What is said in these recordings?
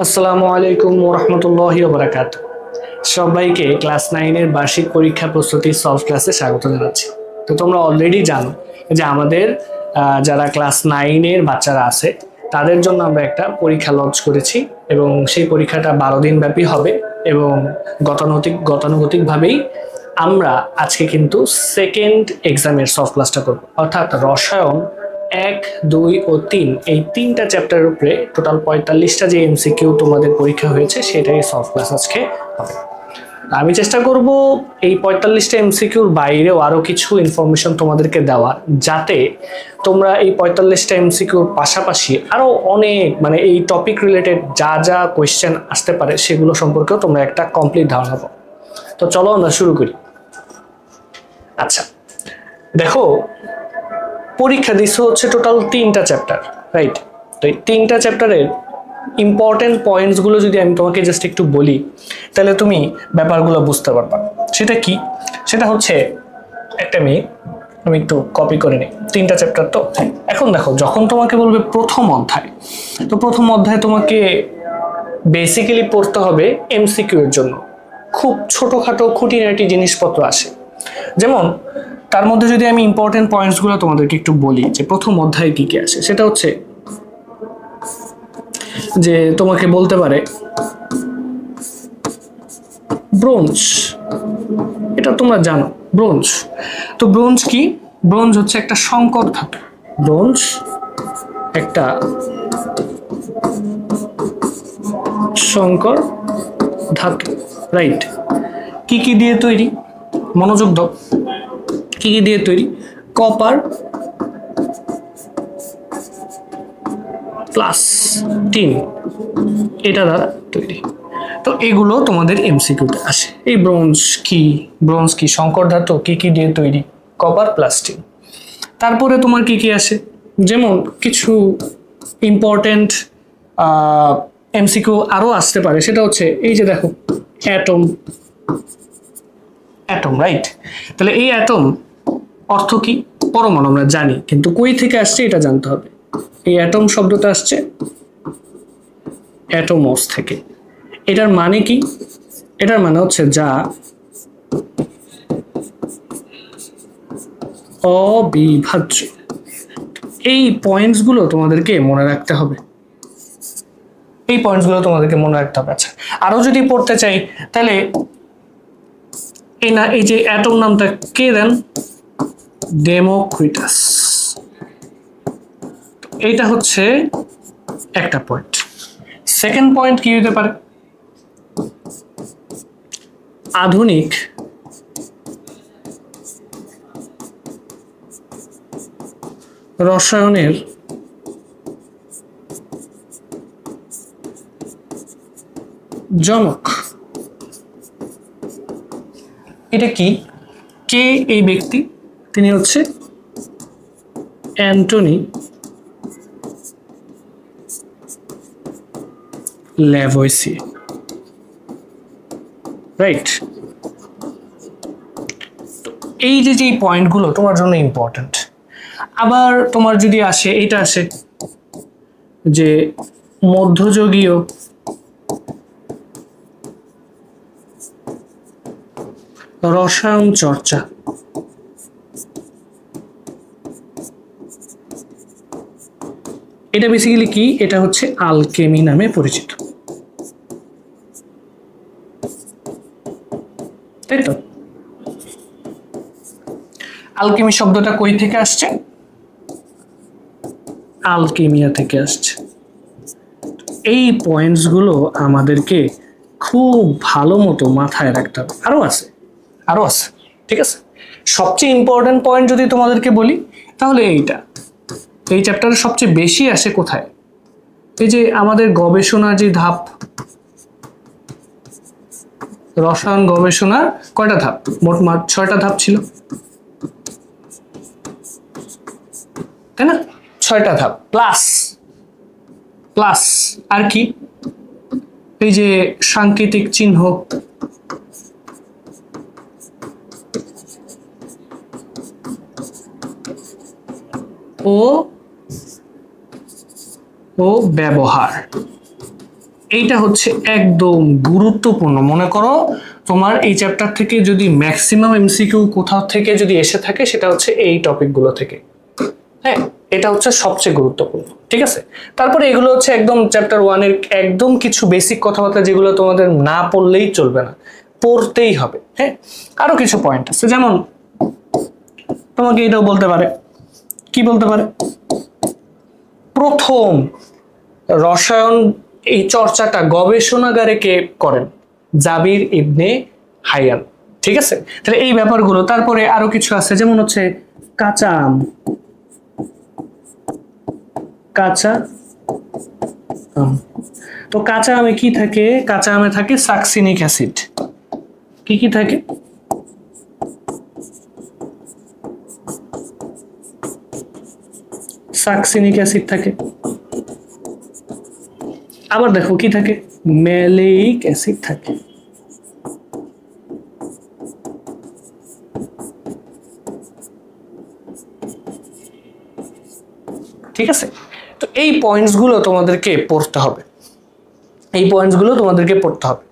আসসালামু আলাইকুম ওয়া রাহমাতুল্লাহি ওয়া বারাকাতুহু। সবাইকে ক্লাস 9 এর বার্ষিক পরীক্ষা প্রস্তুতি সলভ ক্লাসে স্বাগত জানাচ্ছি। তো তোমরা অলরেডি জানো যে আমাদের যারা ক্লাস 9 এর বাচ্চারা আছে তাদের জন্য আমরা একটা পরীক্ষা লঞ্চ করেছি এবং সেই পরীক্ষাটা 12 দিন ব্যাপী হবে এবং গতানুগতিকভাবেই আমরা আজকে কিন্তু সেকেন্ড এক্সামের সলভ ক্লাসটা করব, অর্থাৎ রসায়ন 1, 2 ও 3 এই তিনটা চ্যাপ্টারের উপরে টোটাল 45টা যে এমসিকিউ তোমাদের পরীক্ষা হয়েছে সেটাই সলভ ক্লাস আজকে হবে। আমি চেষ্টা করব এই 45টা এমসিকিউর বাইরেও আরো কিছু ইনফরমেশন তোমাদেরকে দেওয়ার, যাতে তোমরা এই 45টা এমসিকিউর পাশাপাশি আরো অনেক এই টপিক রিলেটেড যা যা কোয়েশ্চেন আসতে পারে সেগুলো সম্পর্কেও তোমরা একটা কমপ্লিট ধারণা পাও। তো চলো আমরা শুরু করি। আচ্ছা, দেখো, পরীক্ষা দিচ্ছে হচ্ছে টোটাল 3টা চ্যাপ্টার, রাইট? তো এই 3টা চ্যাপ্টারের ইম্পর্টেন্ট পয়েন্টসগুলো যদি আমি তোমাকে জাস্ট একটু বলি তাহলে তুমি ব্যাপারগুলো বুঝতে পারবা। সেটা কি? সেটা হচ্ছে একটা আমি একটু কপি করে নিই। 3টা চ্যাপ্টার তো। এখন দেখো, যখন তোমাকে বলবে প্রথম অধ্যায়, তো প্রথম অধ্যায় তোমাকে বেসিক্যালি পড়তে হবে এমসিকিউ এর জন্য। খুব ছোটখাটো খুঁটিনাটি জিনিসপত্র আসে, যেমন তার মধ্যে যদি আমি ইম্পর্টেন্ট পয়েন্টসগুলো তোমাদেরকে একটু বলি যে প্রথম অধ্যায়ে কি কি আসে, সেটা হচ্ছে যে তোমাকে বলতে পারে ব্রোঞ্জ। এটা তোমরা জানো, ব্রোঞ্জ। তো ব্রোঞ্জ কি? ব্রোঞ্জ হচ্ছে একটা সংকর ধাতু। ব্রোঞ্জ একটা সংকর ধাতু, রাইট? কি কি দিয়ে তৈরি? মনোযোগ দাও। কি কি দিয়ে তৈরি? কপার প্লাস টিন, এটা দ্বারা তৈরি। তো এগুলো তোমাদের এমসিকিউতে আসে। এই ব্রোঞ্জ কি সংকর ধাতু, কি কি দিয়ে তৈরি? Copper plus tin. তারপরে তোমার কি কি আসে, যেমন কিছু ইম্পর্টেন্ট এমসিকিউ আরো আসতে পারে। সেটা হচ্ছে এই যে দেখো, অ্যাটম, রাইট? তাহলে এই অ্যাটম অর্থ কি? পরমাণু আমরা জানি, কিন্তু কই থেকে আসছে এটা জানতে হবে। এই অ্যাটম শব্দটা আসছে অ্যাটোমস থেকে। এটার মানে কি? এটার মানে হচ্ছে যা অবিভাজ্য। এই পয়েন্টসগুলো তোমাদেরকে মনে রাখতে হবে। আচ্ছা, আরো যদি পড়তে চাই তাহলে এই যে অ্যাটম নামটা কে দেন? ডেমোক্রিটাস। এইটা হচ্ছে একটা পয়েন্ট। সেকেন্ড পয়েন্ট কি হতে পারে? আধুনিক রসায়নের জনক। এটা কি? কে এই ব্যক্তি? তিনি হচ্ছে অ্যান্টনি ল্যাভয়েসিয়ে, রাইট? এই যে পয়েন্টগুলো তোমার জন্য ইম্পর্টেন্ট। আবার তোমার যদি আসে, এটা আসে যে মধ্যযুগীয় রসায়ন চর্চা। এটা বেসিক্যালি কি? এটা হচ্ছে আলকেমি নামে পরিচিত, তাই তো? আলকেমি শব্দটা কই থেকে আসছে? আলকেমিয়া থেকে আসছে। এই পয়েন্টসগুলো আমাদেরকে খুব ভালো মতো মাথায় রাখতে হবে। আরো আছে, ঠিক আছে? সবচেয়ে ইম্পর্টেন্ট পয়েন্ট যদি তোমাদেরকে বলি তাহলে এই চ্যাপ্টারে সবচেয়ে বেশি আসে কোথায়? এই যে আমাদের গবেষণার যে ধাপ, রসায়ন গবেষণার কয়টা ধাপ? মোট 6টা ধাপ ছিল, তাই না? 6টা ধাপ প্লাস আর কি? এই যে সাংকেতিক চিহ্ন, ও ব্যবহার। এইটা হচ্ছে একদম গুরুত্বপূর্ণ। মনে করো তোমার এই চ্যাপ্টার থেকে যদি ম্যাক্সিমাম এমসিকিউ কোথাও থেকে যদি এসে থাকে সেটা হচ্ছে এই টপিকগুলো থেকে। হ্যাঁ, এটা হচ্ছে সবচেয়ে গুরুত্বপূর্ণ, ঠিক আছে। তারপরে এগুলো হচ্ছে একদম চ্যাপ্টার 1 এর একদম কিছু বেসিক কথাবার্তা যেগুলো তোমাদের না পড়লেই চলবে না, পড়তেই হবে। হ্যাঁ, আরো কিছু পয়েন্ট আছে, যেমন তোমাকে এটাও বলতে পারে, কি বলতে পারে, প্রথম রসায়ন এই চর্চাটা গবেষণাগারে কে করেন? জাবির ইবনে হাইয়ান, ঠিক আছে। তাহলে এই ব্যাপারগুলো, তারপরে আরো কিছু আছে, যেমন হচ্ছে কাঁচা আম, কাঁচা আম। তো কাঁচা আমে কি থাকে? কাঁচা আমে থাকে সাকসিনিক অ্যাসিড। কি কি থাকে? সাকসিনিক অ্যাসিড থাকে। আবার দেখো কি থাকে? ম্যালেইক অ্যাসিড থাকে। ঠিক আছে, তো এই পয়েন্টস গুলো তোমাদেরকে পড়তে হবে, এই পয়েন্টস গুলো তোমাদেরকে পড়তে হবে।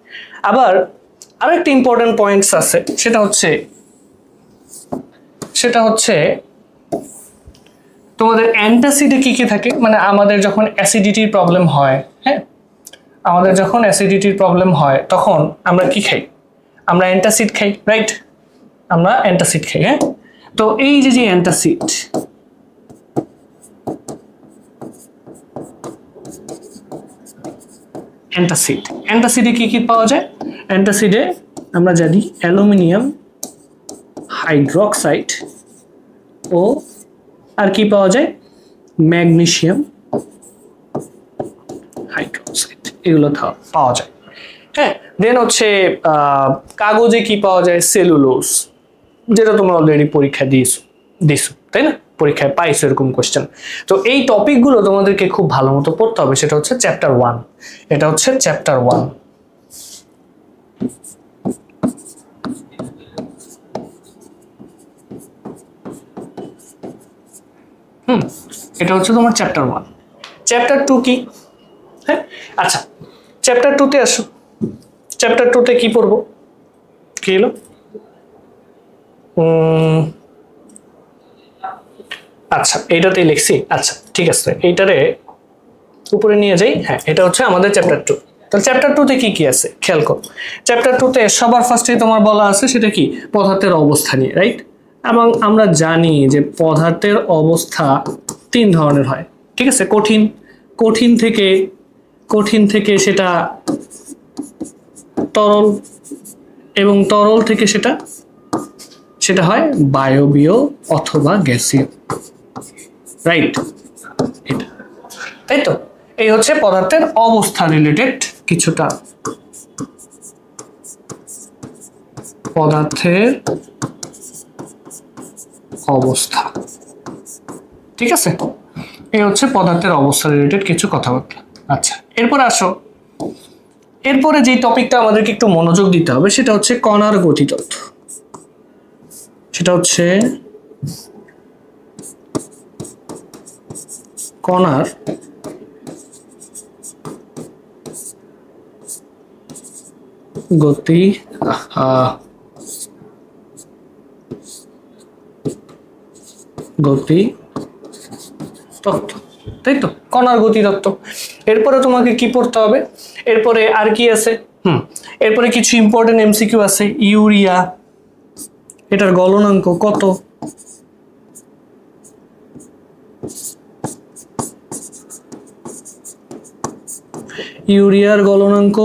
আবার আরো একটা ইম্পর্টেন্ট পয়েন্টস আছে, সেটা হচ্ছে তোমাদের অ্যান্টাসিডে কি কি থাকে। মানে আমাদের যখন অ্যাসিডিটির প্রবলেম হয়, হ্যাঁ, আমাদের যখন অ্যাসিডিটির প্রবলেম হয় তখন আমরা কি খাই? আমরা অ্যান্টাসিড খাই, রাইট? আমরা অ্যান্টাসিড খাই। হ্যাঁ, তো এই যে অ্যান্টাসিড, অ্যান্টাসিডে কি কি পাওয়া যায়? অ্যান্টাসিডে আমরা জানি অ্যালুমিনিয়াম হাইড্রোক্সাইড ও আর কি পাওয়া যায়? ম্যাগনেসিয়াম হাইড্রোক্সাইড, এগুলো পাওয়া যায়। হ্যাঁ, দেন হচ্ছে কাগজে কি পাওয়া যায়? সেলুলোজ, যেটা তোমরা অলরেডি পরীক্ষা দিছো, তাই না? পরীক্ষায় পাইছো এরকম কোশ্চেন। তো এই টপিকগুলো তোমাদেরকে খুব ভালো মতো পড়তে হবে। সেটা হচ্ছে চ্যাপ্টার 1, এটা হচ্ছে চ্যাপ্টার 1। এটা হচ্ছে তোমার চ্যাপ্টার 1। চ্যাপ্টার 2 কি? হ্যাঁ, আচ্ছা, চ্যাপ্টার 2 তে আসো। চ্যাপ্টার 2 তে কি পড়বো? কি হলো? আচ্ছা, এইটাতেই লিখছি। আচ্ছা, ঠিক আছে, এইটারে উপরে নিয়ে যাই। হ্যাঁ, এটা হচ্ছে আমাদের চ্যাপ্টার 2। তাহলে চ্যাপ্টার 2 তে কি কি আছে খেয়াল করো। চ্যাপ্টার 2 তে সবার ফার্স্টে তোমার বলা আছে সেটা কি? পদার্থের অবস্থা নিয়ে, রাইট? এবং আমরা জানি যে পদার্থের অবস্থা 3 ধরনের হয়, ঠিক আছে। কঠিন থেকে সেটা তরল, এবং তরল থেকে সেটা হয় বায়বীয় অথবা গ্যাসীয়, রাইট? এটা, তাই তো? এই হচ্ছে পদার্থের অবস্থা রিলেটেড কিছুটা, পদার্থের অবস্থা, ঠিক আছে। এই হচ্ছে পদার্থের অবস্থা রিলেটেড কিছু কথাবার্তা। আচ্ছা, এরপরে আসো। এরপরে যে টপিকটা আমাদেরকে একটু মনোযোগ দিতে হবে সেটা হচ্ছে কণার গতিতত্ত্ব। সেটা হচ্ছে কণার গতি তত্ত্ব, তাই তো? কণার গতি তত্ত্ব। এরপরে তোমাকে কি পড়তে হবে? এরপরে আর কি আছে? এরপরে কিছু ইম্পর্টেন্ট এমসিকিউ আছে। ইউরিয়া, এটার গলনাঙ্ক কত? ইউরিয়ার গলনাঙ্ক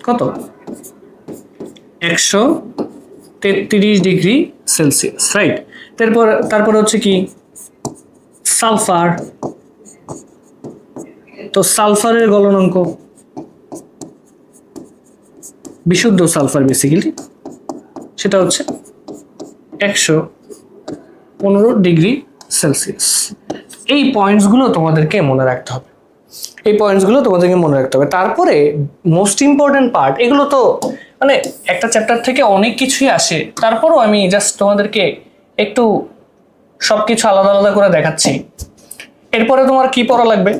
কত? 133 ডিগ্রি সেলসিয়াস, রাইট? তারপর হচ্ছে কি? সালফার। তো সালফারের গলনাঙ্ক, বিশুদ্ধ সালফার বেসিক্যালি, সেটা হচ্ছে 115 ডিগ্রি সেলসিয়াস। এই পয়েন্টসগুলো তোমাদেরকে মনে রাখতে হবে, তারপরে মোস্ট ইম্পর্টেন্ট পার্ট, এগুলো তো মানে একটা চ্যাপ্টার থেকে অনেক কিছুই আসে, তারপরও আমি জাস্ট তোমাদেরকে একটু সবকিছু আলাদা আলাদা করে দেখাচ্ছি। এরপরে তোমার কি পড়া লাগবে,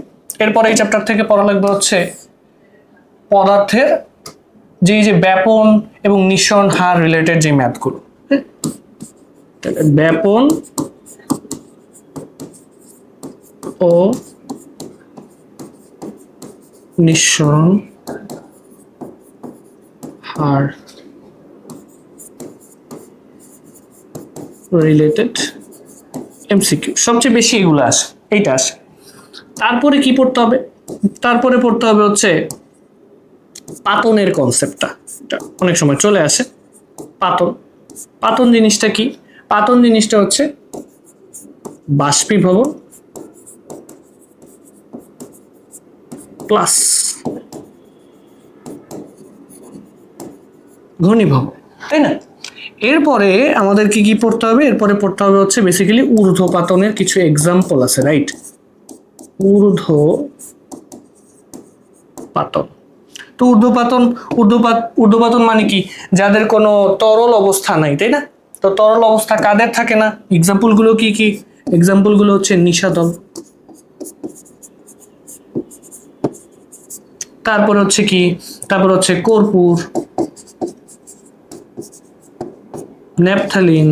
এরপরে এই চ্যাপ্টার থেকে পড়া লাগবে হচ্ছে পদার্থের যে ব্যাপন এবং নিঃসরণ হার রিলেটেড যে ম্যাথগুলো। ব্যাপন ও নিঃসরণ হার রিলেটেড এমসিকিউ সবচেয়ে বেশি এগুলো আসে, এইটা আসে। তারপরে কি পড়তে হবে, তারপরে পড়তে হবে হচ্ছে পাতনের কনসেপ্টটা, এটা অনেক সময় চলে আসে। পাতন, পাতন জিনিসটা কি? পাতন জিনিসটা হচ্ছে বাষ্পীভবন প্লাস ঘনীভবন, তাই না? এরপরে আমাদের কি কি পড়তে হবে, এরপরে পড়তে হবে হচ্ছে বেসিক্যালি ঊর্ধ্বপাতনের কিছু এক্সাম্পল আছে, রাইট? ঊর্ধ্বপাতন, তো ঊর্ধ্বপাতন মানে কি? যাদের কোনো তরল অবস্থা নাই, তাই না? তো তরল অবস্থা কাদের থাকে না? এক্সাম্পল গুলো কি কি? এক্সাম্পল গুলো হচ্ছে নিশাদল, তারপরে হচ্ছে কি, তারপর হচ্ছে কর্পূর, ন্যাপথালিন,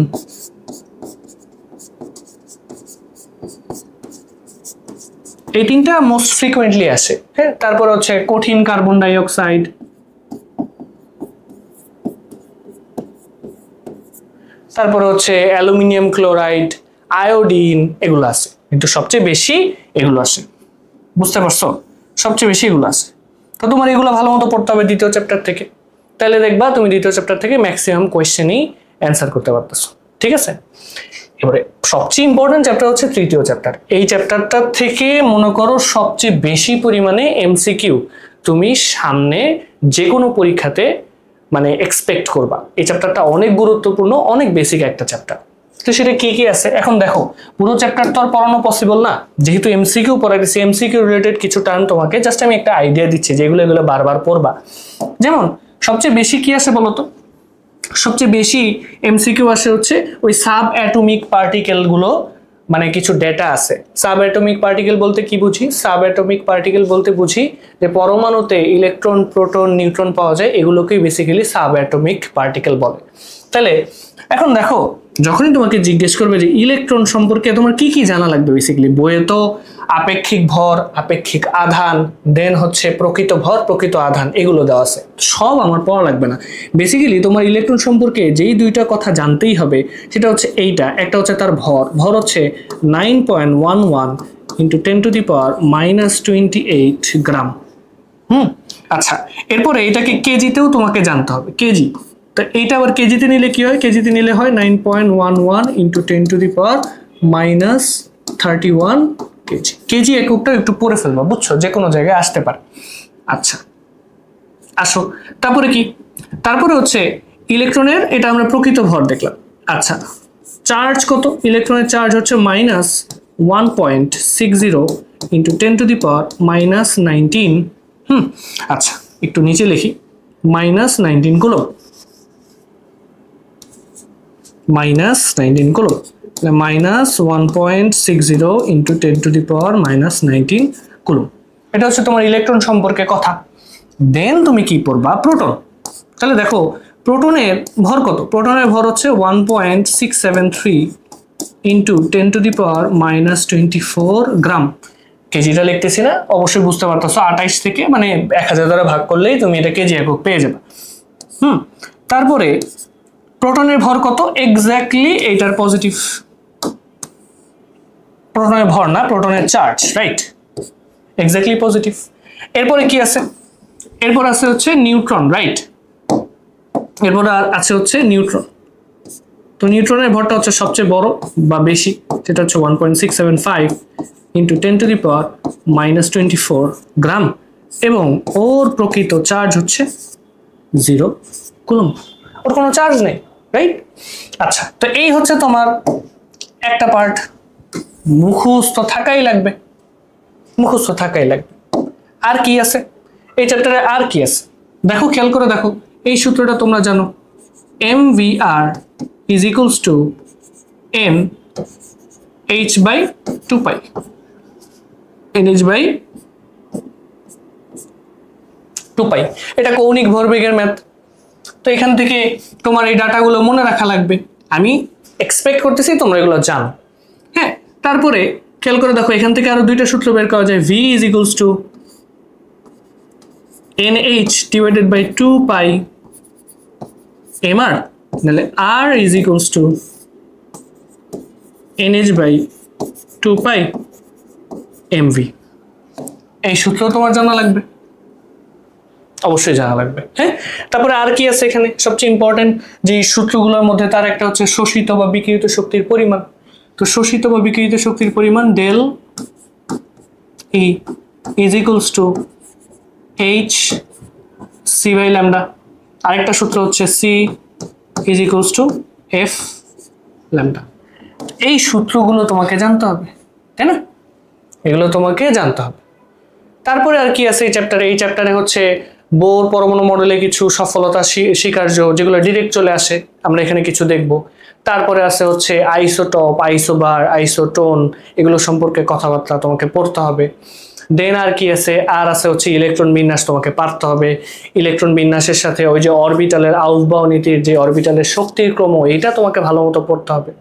এই তিনটা মোস্ট ফ্রিকুয়েন্টলি আসে। হ্যাঁ, তারপর হচ্ছে কঠিন কার্বন ডাই অক্সাইড, তারপর হচ্ছে অ্যালুমিনিয়াম ক্লোরাইড, আয়োডিন, এগুলো আছে। কিন্তু সবচেয়ে বেশি এগুলো আসে, বুঝতে পারছো? সবচেয়ে বেশি এগুলো আছে। তো তোমার এগুলো ভালো মতো পড়তে হবে দ্বিতীয় চ্যাপ্টার থেকে, তাহলে দেখবা তুমি দ্বিতীয় চ্যাপ্টার থেকে ম্যাক্সিমাম কোয়েশ্চেনই অ্যান্সার করতে পারতেছো, ঠিক আছে? এবারে সবচেয়ে ইম্পর্টেন্ট চ্যাপ্টার হচ্ছে তৃতীয় চ্যাপ্টার। এই চ্যাপ্টারটা থেকে মনে করো সবচেয়ে বেশি পরিমাণে এমসিকিউ তুমি সামনে যে কোনো পরীক্ষাতে মানে এক্সপেক্ট করবা। এই চ্যাপ্টারটা অনেক গুরুত্বপূর্ণ, অনেক বেসিক একটা চ্যাপ্টার। তো সেটা কি কি আছে এখন দেখো। পুরো চ্যাপ্টার তো আর পড়ানো পসিবল না, যেহেতু এমসিকিউ পড়াইছি, এমসিকিউ রিলেটেড কিছু টার্ম তোমাকে জাস্ট আমি একটা আইডিয়া দিচ্ছি, যেগুলো এগুলো বারবার পড়বা। যেমন সবচেয়ে বেশি কি আছে বলতো? সবচেয়ে বেশি এমসিকিউ আসে হচ্ছে ওই সাব অ্যাটমিক পার্টিকেল গুলো, মানে কিছু ডেটা আছে। সাব অ্যাটমিক পার্টিকেল বলতে কি বুঝি? সাব অ্যাটমিক পার্টিকেল বলতে বুঝি যে পরমাণুতে ইলেকট্রন, প্রোটন, নিউট্রন পাওয়া যায়, এগুলোকেই বেসিক্যালি সাব অ্যাটমিক পার্টিকেল বলে। তাহলে এখন দেখো, যখনই তোমাকে জিজ্ঞেস করবে যে ইলেকট্রন সম্পর্কে তোমার কি কি জানা লাগবে, বেসিক্যালি বইয়ে তো আপেক্ষিক ভর, আপেক্ষিক আধান, দেন হচ্ছে প্রকৃত ভর, প্রকৃত আধান, এগুলো দেওয়া আছে। সব আমার পড়া লাগবে না। বেসিক্যালি তোমার ইলেকট্রন সম্পর্কে যেই দুইটা কথা জানতেই হবে সেটা হচ্ছে এইটা, একটা হচ্ছে তার ভর, ভর হচ্ছে 9.11 × 10⁻⁻28 গ্রাম। আচ্ছা, এরপরে এটাকে কেজিতেও তোমাকে জানতে হবে, কেজি। তো এইটা আবার কেজিতে নিলে কি হয়? কেজিতে নিলে হয় 9.11 × 10⁻31 কেজি। কেজি এককটা একটু পড়ে ফেলবো, বুঝছো? যে কোনো জায়গায় আসতে পারে। আচ্ছা আসো, তারপরে কি? তারপরে হচ্ছে ইলেকট্রনের, এটা আমরা প্রকৃত ভর দেখলাম। আচ্ছা, চার্জ কত? ইলেকট্রনের চার্জ হচ্ছে -1.60 × 10⁻⁻19। আচ্ছা, একটু নিচে লিখি, -19 কুলম্ব, -19 কুলম্ব, -1.60 × 10⁻⁻19 কুলম্ব। এটা হচ্ছে তোমার ইলেকট্রন সম্পর্কে কথা। দেন তুমি কি পড়বা? প্রোটন। তাহলে দেখো প্রোটনের ভর কত? প্রোটনের ভর হচ্ছে 1.673 × 10⁻⁻24 গ্রাম। কেজিটা লিখতেছি না, অবশ্যই বুঝতে পারতেছো, 28 থেকে মানে 1000 দ্বারা ভাগ করলেই তুমি এটা কেজি একক পেয়ে যাবে। তারপরে প্রোটনের ভর কত? এক্স্যাক্টলি এইটার পজিটিভ, প্রোটনের ভর না, প্রোটনের চার্জ, রাইট? Exactly positive. এরপরে কি আছে? এরপর আছে হচ্ছে নিউট্রন, রাইট? এরপর আছে হচ্ছে নিউট্রন। তো নিউট্রনের ভরটা হচ্ছে সবচেয়ে বড় বা বেশি, সেটা হচ্ছে 1.675 × 10⁻⁻24 গ্রাম, এবং ওর প্রকৃত চার্জ হচ্ছে 0 কুলম্ব। ওর কোনো চার্জ নেই, রাইট? আচ্ছা, তো এই হচ্ছে তোমার একটা পার্ট। মুখস্থ থাকাই লাগবে, মুখস্থ থাকাই লাগবে। আর কি আছে এই চ্যাপ্টারে? আর কি আছে দেখো, খেয়াল করে দেখো। এই সূত্রটা তোমরা জানো, mvr = m h/2π। NH by 2 পাই। এটা কৌণিক ভরবেগের ম্যাথ। তো এখান থেকে তোমার এই ডাটাগুলো মনে রাখা লাগবে, আমি এক্সপেক্ট করতেছি তোমরা এগুলো জানো। হ্যাঁ, তারপরে খেয়াল করে দেখো এখান থেকে আরো দুইটা সূত্র বের করা যায়। V is equals to NH divided by 2 pi mr, নাহলে R is equals to NH by 2 pi mv। এই সূত্র তোমার জানা লাগবে, অবশ্যই জানা লাগবে। হ্যাঁ, তারপরে আর কি আছে এখানে সবচেয়ে ইম্পর্টেন্ট যে সূত্রগুলোর মধ্যে, তার একটা হচ্ছে শোষিত বা বিকিরিত শক্তির পরিমাণ। তো শোষিত বা বিকিরিত শক্তির পরিমাণ del E is equals to h c by lambda. আরেকটা সূত্র হচ্ছে c is equals to f lambda. এই সূত্রগুলো তোমাকে জানতে হবে, তাই না? এগুলো তোমাকে জানতে হবে। তারপরে আর কি আছে এই চ্যাপ্টারে? এই চ্যাপ্টারে হচ্ছে বোর পরমাণু মডেলে কিছু সফলতা স্বীকার্য যেগুলো ডিরেক্ট চলে আসে, আমরা এখানে কিছু দেখব। তারপরে আছে হচ্ছে আইসোটপ, আইসোবার, আইসোটোন, এগুলো সম্পর্কে কথাবার্তা তোমাকে পড়তে হবে। দেন আর কি আছে? আর আছে হচ্ছে ইলেকট্রন বিন্যাস তোমাকে পারতে হবে। ইলেকট্রন বিন্যাসের সাথে ওই যে অরবিটালের আউফবাউ নীতির যে অরবিটালের শক্তির ক্রম, এটা তোমাকে ভালো মতো পড়তে হবে।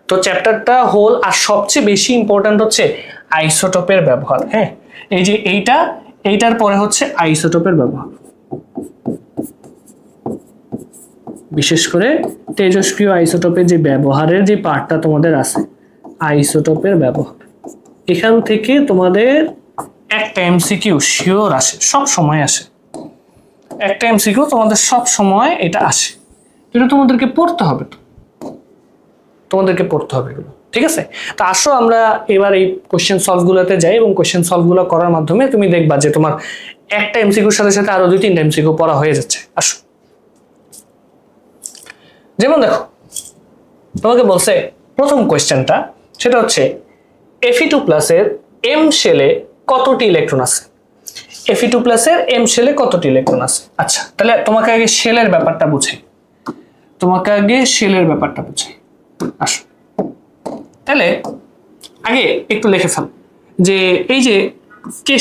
তো চ্যাপ্টারটা হোল, আর সবচেয়ে বেশি ইম্পর্ট্যান্ট হচ্ছে আইসোটোপের ব্যবহার। হ্যাঁ, এই যে এইটার পরে হচ্ছে আইসোটোপের ব্যবহার, বিশেষ করে তেজস্ক্রিয় আইসোটোপের যে ব্যবহারের যে পার্টটা তোমাদের আছে, আইসোটোপের ব্যবহার। এখান থেকে তোমাদের একটা এমসিকিউ শিওর আসে, সব সময় আসে। একটা এমসিকিউ তোমাদের সব সময় এটা আসে, এটা তোমাদেরকে পড়তে হবে। তো তোমাদেরকে পড়তে হবে এগুলো, ঠিক আছে? তো আসো আমরা এবার এই কোশ্চেন সলভগুলোতে যাই, এবং কোশ্চেন সলভগুলো করার মাধ্যমে তুমি দেখবা যে তোমার একটা এমসিকিউর সাথে সাথে আরো 2-3টা এমসিকিউ পড়া হয়ে যাচ্ছে। আসো, যেমন দেখো তোমাকে বলছে প্রথম কোশ্চেনটা, সেটা হচ্ছে Fe2+ এর এম শেলে কতটি ইলেকট্রন আছে? Fe2+ এর এম শেলে কতটি ইলেকট্রন আছে? আচ্ছা, তাহলে তোমাকে আগে শেলের ব্যাপারটা বুঝাই, আসো তাহলে আগে একটু লিখে ফেল যে এই যে কে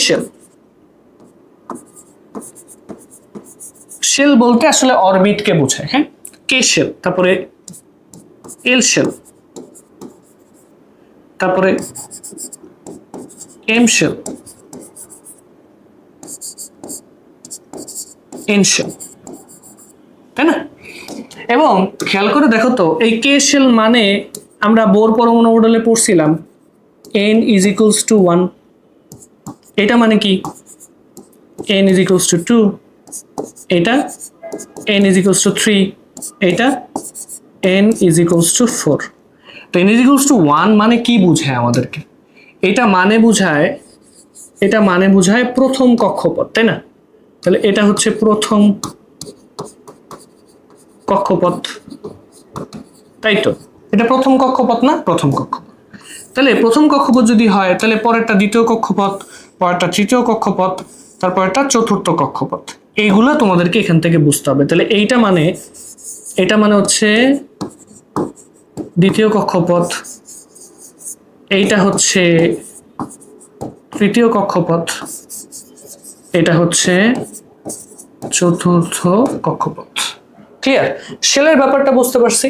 শেল বলতে আসলে অরবিটকে বোঝায়। হ্যাঁ, কে শেল, তারপরে এল শেল, তারপরে এম শেল, এন শেল, তাই না? এবং খেয়াল করে দেখো তো এই কে শেল মানে আমরা বোর পরমাণু মডেলে পড়ছিলাম n is equals to 1, এটা মানে কি n is equals to 2, এটা n is equals to 3, এটা n is equals to 4। তো n is equals to 1 মানে কি বোঝায় আমাদেরকে? এটা মানে বোঝায় প্রথম কক্ষপথ, তাই না? তাহলে এটা হচ্ছে প্রথম কক্ষপথ, তাই তো? এটা প্রথম কক্ষপথ না? প্রথম কক্ষপথ। তাহলে প্রথম কক্ষপথ যদি হয়, তাহলে পরেরটা দ্বিতীয় কক্ষপথ, পরেরটা তৃতীয় কক্ষপথ, তারপরেরটা চতুর্থ কক্ষপথ। এইগুলো তোমাদেরকে এখান থেকে বুঝতে হবে। তাহলে এটা মানে হচ্ছে দ্বিতীয় কক্ষপথ, এইটা হচ্ছে তৃতীয় কক্ষপথ, এটা হচ্ছে চতুর্থ কক্ষপথ। ক্লিয়ার? শেলের ব্যাপারটা বুঝতে পারছি।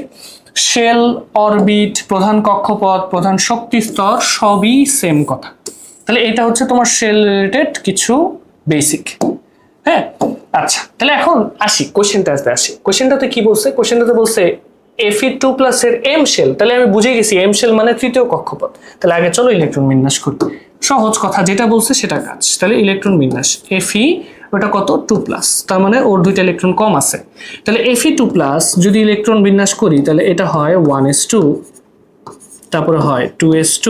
শেল, অরবিট, প্রধান কক্ষপথ, প্রধান শক্তি স্তর সবই সেম কথা। তাহলে এটা হচ্ছে তোমার শেল রিলেটেড কিছু বেসিক। হ্যাঁ, আচ্ছা, তাহলে এখন আসি কোশ্চেনটাতে কি বলছে? কোশ্চেনটাতে বলছে Fe2+ এর এম শেল। তাহলে আমি বুঝে গেছি এম শেল মানে তৃতীয় কক্ষপথ। তাহলে আগে চলো ইলেকট্রন বিন্যাস করি, সহজ কথা, যেটা বলছে সেটা কাজ। তাহলে ইলেকট্রন বিন্যাস Fe ওটা কত? 2+, তার মানে ওর 2টা ইলেকট্রন কম আছে। তাহলে Fe2+ যদি ইলেকট্রন বিন্যাস করি, তাহলে এটা হয় 1s2, তারপরে হয় 2s2,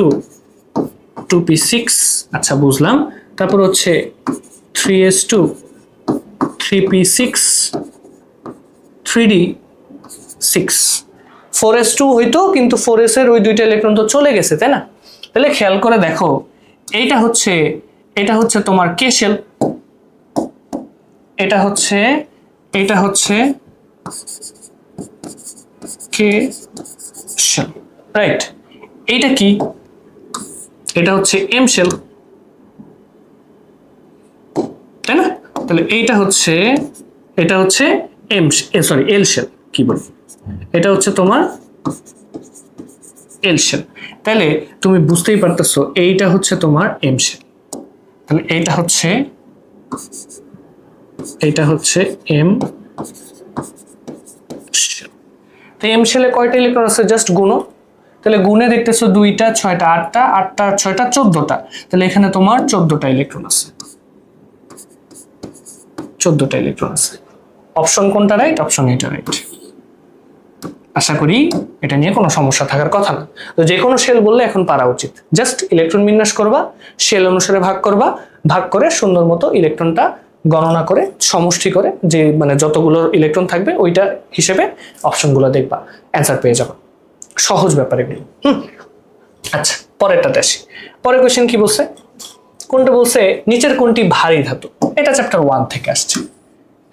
2p6, আচ্ছা বুঝলাম। তারপর হচ্ছে 3s2, 3p6, 3d6, 4s2 হইতো, কিন্তু 4s এর ওই 2টা ইলেকট্রন তো চলে গেছে, তাই না? তাহলে খেয়াল করে দেখো এটা হচ্ছে তোমার কে শেল, এটা হচ্ছে কে শেল, রাইট? এইটা কি? এটা হচ্ছে এম শেল, তাহলে এটা হচ্ছে এল শেল, কি বল, এটা হচ্ছে তোমার এল শেল। তাহলে তুমি বুঝতেই পারতেছো এইটা হচ্ছে তোমার এম শেল। তাহলে এটা হচ্ছে এম শেল। তো এম শেলে কয়টা ইলেকট্রন আছে জাস্ট গুণ। তাহলে গুণে দেখতেছো 2টা 6টা 8টা, 8টা 6টা 14টা। তাহলে এখানে তোমার 14টা ইলেকট্রন আছে, 14টা ইলেকট্রন আছে। অপশন কোনটা রাইট? অপশন এটা রাইট। আশা করি এটা নিয়ে কোনো সমস্যা থাকার কথা না। তো যে কোনো শেল বললে এখন পারা উচিত। জাস্ট ইলেকট্রন বিন্যাস করবা, শেল অনুসারে ভাগ করবা, ভাগ করে সুন্দর মতো ইলেকট্রনটা গণনা করে সমষ্টি করে যে মানে যতগুলো ইলেকট্রন থাকবে ওইটা হিসেবে অপশনগুলো দেখবা, অ্যান্সার পেয়ে যাবা। সহজ ব্যাপার এগুলো। আচ্ছা, পরেরটাতে আসি। পরের কোয়েশ্চেন কি বলছে? কোনটা বলছে নিচের কোনটি ভারী ধাতু? এটা চ্যাপ্টার 1 থেকে আসছে।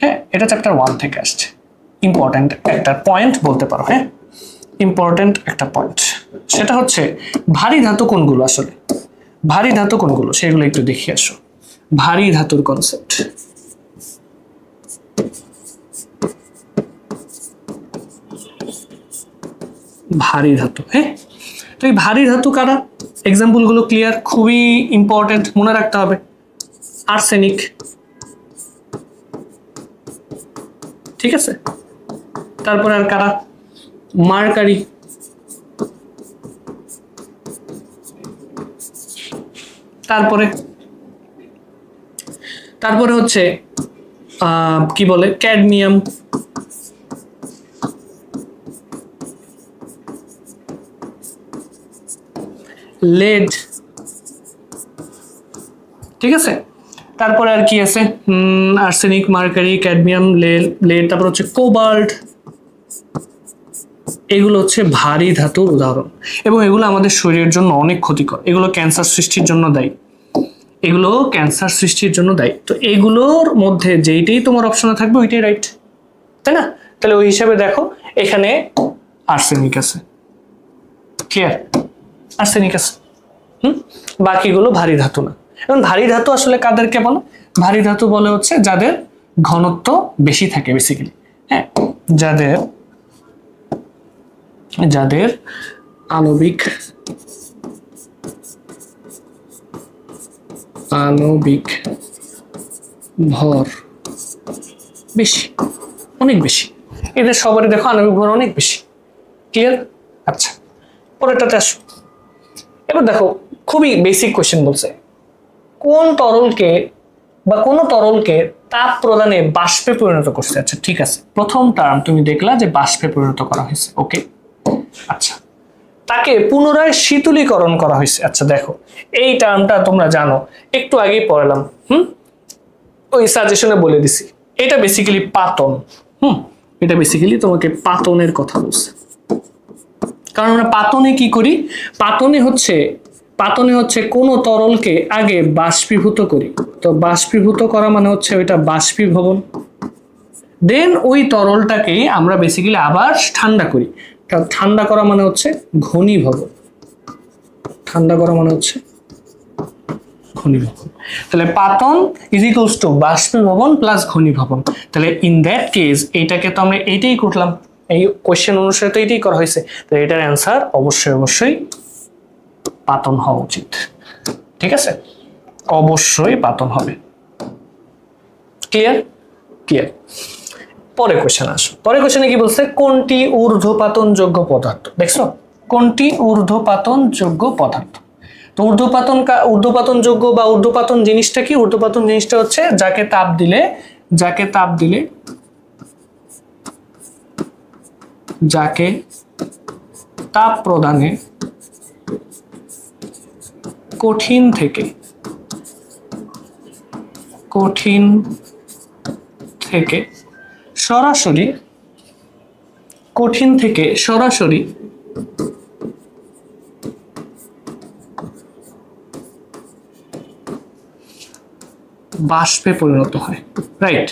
হ্যাঁ, এটা চ্যাপ্টার 1 থেকে আসছে। ইম্পর্টেন্ট একটা পয়েন্ট বলতে পারো। হ্যাঁ, ইম্পর্টেন্ট একটা পয়েন্ট, সেটা হচ্ছে ভারী ধাতু কোনগুলো। আসলে ভারী ধাতু কোনগুলো সেগুলো একটু দেখে আসো। ভারী ধাতুর কনসেপ্ট, ভারী ধাতু। হ্যাঁ, তো এই ভারী ধাতু কারা? এক্সাম্পল গুলো ক্লিয়ার, খুবই ইম্পর্টেন্ট, মনে রাখতে হবে। আর্সেনিক, ঠিক আছে। তারপরে আর কারা? মার্কারি, তারপরে হচ্ছে কি বলে ক্যাডমিয়াম, লেড, ঠিক আছে। তারপরে আর কি আছে? আর্সেনিক, মার্কারি, ক্যাডমিয়াম, লেড, তারপর হচ্ছে কোবাল্ট। এগুলো হচ্ছে ভারী ধাতুর উদাহরণ এবং এগুলো আমাদের শরীরের জন্য অনেক ক্ষতিকর। এগুলো ক্যান্সার সৃষ্টির জন্য দায়ী, তো এগুলোর মধ্যে যেইটাই তোমার অপশনে থাকবে ওইটাই রাইট, তাই না? তাহলে ওই হিসাবে দেখো এখানে আর্সেনিক আছে, ক্লিয়ার, আর্সেনিক আছে। বাকিগুলো ভারী ধাতু না। এবং ভারী ধাতু আসলে কাদেরকে বলে? ভারী ধাতু বলে হচ্ছে যাদের ঘনত্ব বেশি থাকে বেসিক্যালি। হ্যাঁ, যাদের আণবিক ভর বেশি, অনেক বেশি। এদের সবারই দেখো আণবিক ভর অনেক বেশি, ক্লিয়ার। আচ্ছা, পরেরটাতে আসো। এবার দেখো খুবই বেসিক কোশ্চেন বলছে, কোন তরলকে তাপ প্রদানে বাষ্পে পরিণত করছে। আচ্ছা, ঠিক আছে, প্রথম টার্ম তুমি দেখলা যে বাষ্পে পরিণত করা হয়েছে, ওকে। আচ্ছা, তাকে পুনরায় শীতলীকরণ করা হয়েছে। আচ্ছা দেখো, এই টার্মটা তোমরা জানো, একটু আগেই পড়লাম, ওই সাজেশনে বলে দিছি। এটা বেসিক্যালি পাতন। এটা বেসিক্যালি তোমাকে পাতনের কথা বলছে। কারণ আমরা পাতনে কি করি? পাতনে হচ্ছে কোন তরলকে আগে বাষ্পীভূত করি। তো বাষ্পীভূত করা মানে হচ্ছে ওইটা বাষ্পীভবন। দেন ওই তরলটাকে আমরা বেসিক্যালি আবার ঠান্ডা করি। ঠান্ডা করা মানে হচ্ছে ঘনীভবন। তাহলে পাতন ইজ ইকুয়ালস টু বাষ্পীভবন প্লাস ঘনীভবন। তাহলে ইন দ্যাট কেস এইটাকে তো আমরা এইটাই করলাম, এই কোশ্চেন অনুসারে তো এইটাই করা হয়েছে। তো এটার অ্যান্সার অবশ্যই পাতন হওয়া উচিত, ঠিক আছে, অবশ্যই পাতন হবে। ক্লিয়ার। পরে কোশ্চেন আসো। পরে কোশ্চেনে কি বলছে? কোনটি ঊর্ধ্বপাতন যোগ্য পদার্থ? দেখছো, কোনটি ঊর্ধ্বপাতন যোগ্য পদার্থ। তো ঊর্ধ্বপাতন যোগ্য বা ঊর্ধ্বপাতন জিনিসটা কি? ঊর্ধ্বপাতন জিনিসটা হচ্ছে যাকে তাপ প্রদানে কঠিন থেকে সরাসরি বাষ্পে পরিণত হয়, রাইট।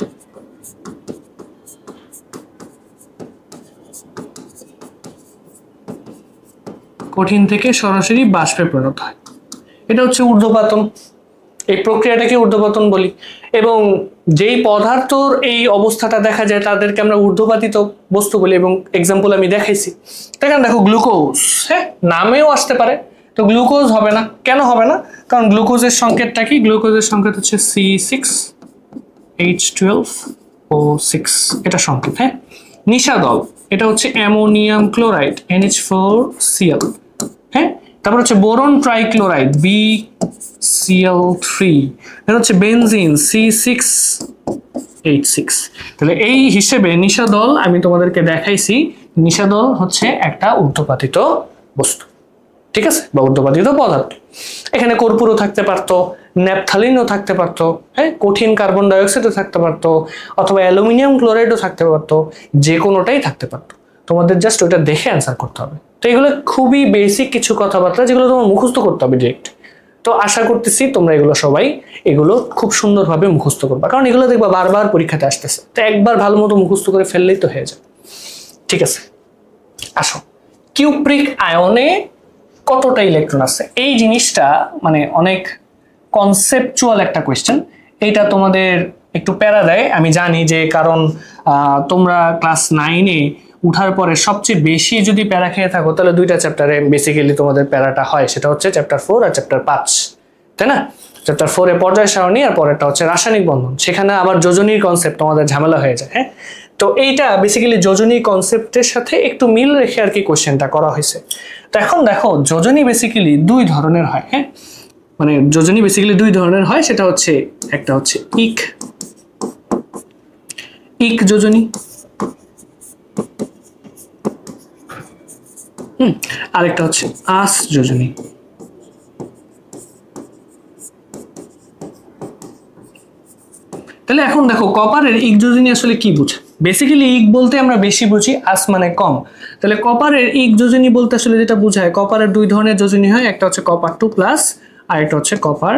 কঠিন থেকে সরাসরি বাষ্পে পরিণত হয়, এটা হচ্ছে ঊর্ধ্বপাতন। এই প্রক্রিয়াটাকে ঊর্ধ্বপতন বলি। এবং যেই পদার্থর এই অবস্থাটা দেখা যায় তাদেরকে আমরা ঊর্ধ্বপাতিত বস্তু বলি, এবং এক্সাম্পল আমি দেখাইছি। দেখেন, দেখো গ্লুকোজ, হ্যাঁ নামেও আসতে পারে, তো গ্লুকোজ হবে না। কেন হবে না? কারণ গ্লুকোজের সংকেতটা কি? গ্লুকোজের সংকেত হচ্ছে C6H12O6, এটা সংকেত। হ্যাঁ, নিশাদল এটা হচ্ছে অ্যামোনিয়াম ক্লোরাইড NH4Cl। হ্যাঁ, তারপর হচ্ছে বোরন ট্রাইক্লোরাইড BCl3, এটা হচ্ছে বেনজিন C6H6। তাহলে এই হিসেবে নিশাদল আমি তোমাদেরকে দেখাইছি, নিশাদল হচ্ছে একটা ঊর্ধ্বপাতিত বস্তু, ঠিক আছে, বা ঊর্ধ্বপাতিত পদার্থ। এখানে কর্পূরও থাকতে পারতো, ন্যাপথালিনও থাকতে পারতো, হ্যাঁ কঠিন কার্বন ডাইঅক্সাইডও থাকতে পারতো, অথবা অ্যালুমিনিয়াম ক্লোরাইডও থাকতে পারতো, যে কোনোটাই থাকতে পারতো। তোমাদের জাস্ট ওটা দেখে অ্যান্সার করতে হবে। তো এগুলো খুবই বেসিক কিছু কথাবার্তা যেগুলো তোমার মুখস্থ করতে হবে ডিরেক্ট। তো আশা করতেছি তোমরা এগুলো সবাই এগুলো খুব সুন্দরভাবে মুখস্থ করবা, কারণ এগুলো দেখবা বারবার পরীক্ষাতে আসতেছে, তো একবার ভালো মতো মুখস্থ করে ফেললেই তো হয়ে যায়। ঠিক আছে, আসো, কিউপ্রিক আয়নে কতটা ইলেকট্রন আছে? এই জিনিসটা মানে অনেক কনসেপচুয়াল একটা কোয়েশ্চেন। এইটা তোমাদের একটু প্যারা দেয়, আমি জানি, যে কারণ তোমরা ক্লাস 9-এ উঠার পরে সবচেয়ে বেশি যদি প্যারা খেয়ে থাকো তাহলে দুইটা চ্যাপ্টারে বেসিক্যালি তোমাদের প্যারাটা হয়, সেটা হচ্ছে চ্যাপ্টার 4 আর চ্যাপ্টার 5, তাই না? চ্যাপ্টার 4-এ পর্যায় সারণী আর পরেরটা হচ্ছে রাসায়নিক বন্ধন, সেখানে আবার যোজনীর কনসেপ্ট তোমাদের ঝামেলা হয়ে যায়। হ্যাঁ, তো এইটা বেসিক্যালি যোজনী কনসেপ্টের সাথে একটু মিল রেখে আর কি কোশ্চেনটা করা হয়েছে। তো এখন দেখো, যোজনী বেসিক্যালি দুই ধরনের হয়। হ্যাঁ, মানে যোজনী বেসিক্যালি দুই ধরনের হয়, সেটা হচ্ছে একটা হচ্ছে ইক যোজনী, আরেকটা হচ্ছে আস যোজনী। তাহলে এখন দেখো, কপারের ইক যোজনী আসলে কি বুঝে? বেসিক্যালি ইক বলতে আমরা বেশি বুঝি, আস মানে কম। তাহলে কপারের ইক যোজনী বলতে আসলে যেটা বোঝায়, কপারের দুই ধরনের যোজনী হয়, একটা হচ্ছে কপার 2+, আর একটা হচ্ছে কপার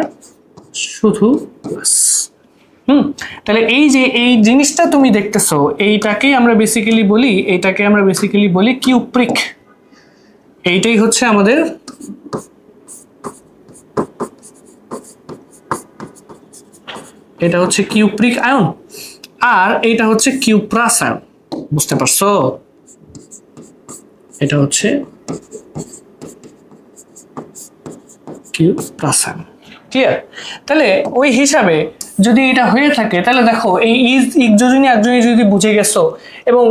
শুধু প্লাস। তাহলে এই যে এই জিনিসটা তুমি দেখতেছো, এইটাকে আমরা বেসিক্যালি বলি কিউপ্রিক। এইটাই হচ্ছে আমাদের এটা হচ্ছে কিউপ্রিক আয়ন, আর এটা হচ্ছে কিউপ্রাস আয়ন। বুঝতে পারছো? এটা হচ্ছে কিউপ্রাস আয়ন। ক্লিয়ার? তাহলে ওই হিসাবে যদি এটা হয়ে থাকে, তাহলে দেখো এই ইক যোজনী একজনই যদি বুঝে গেছো এবং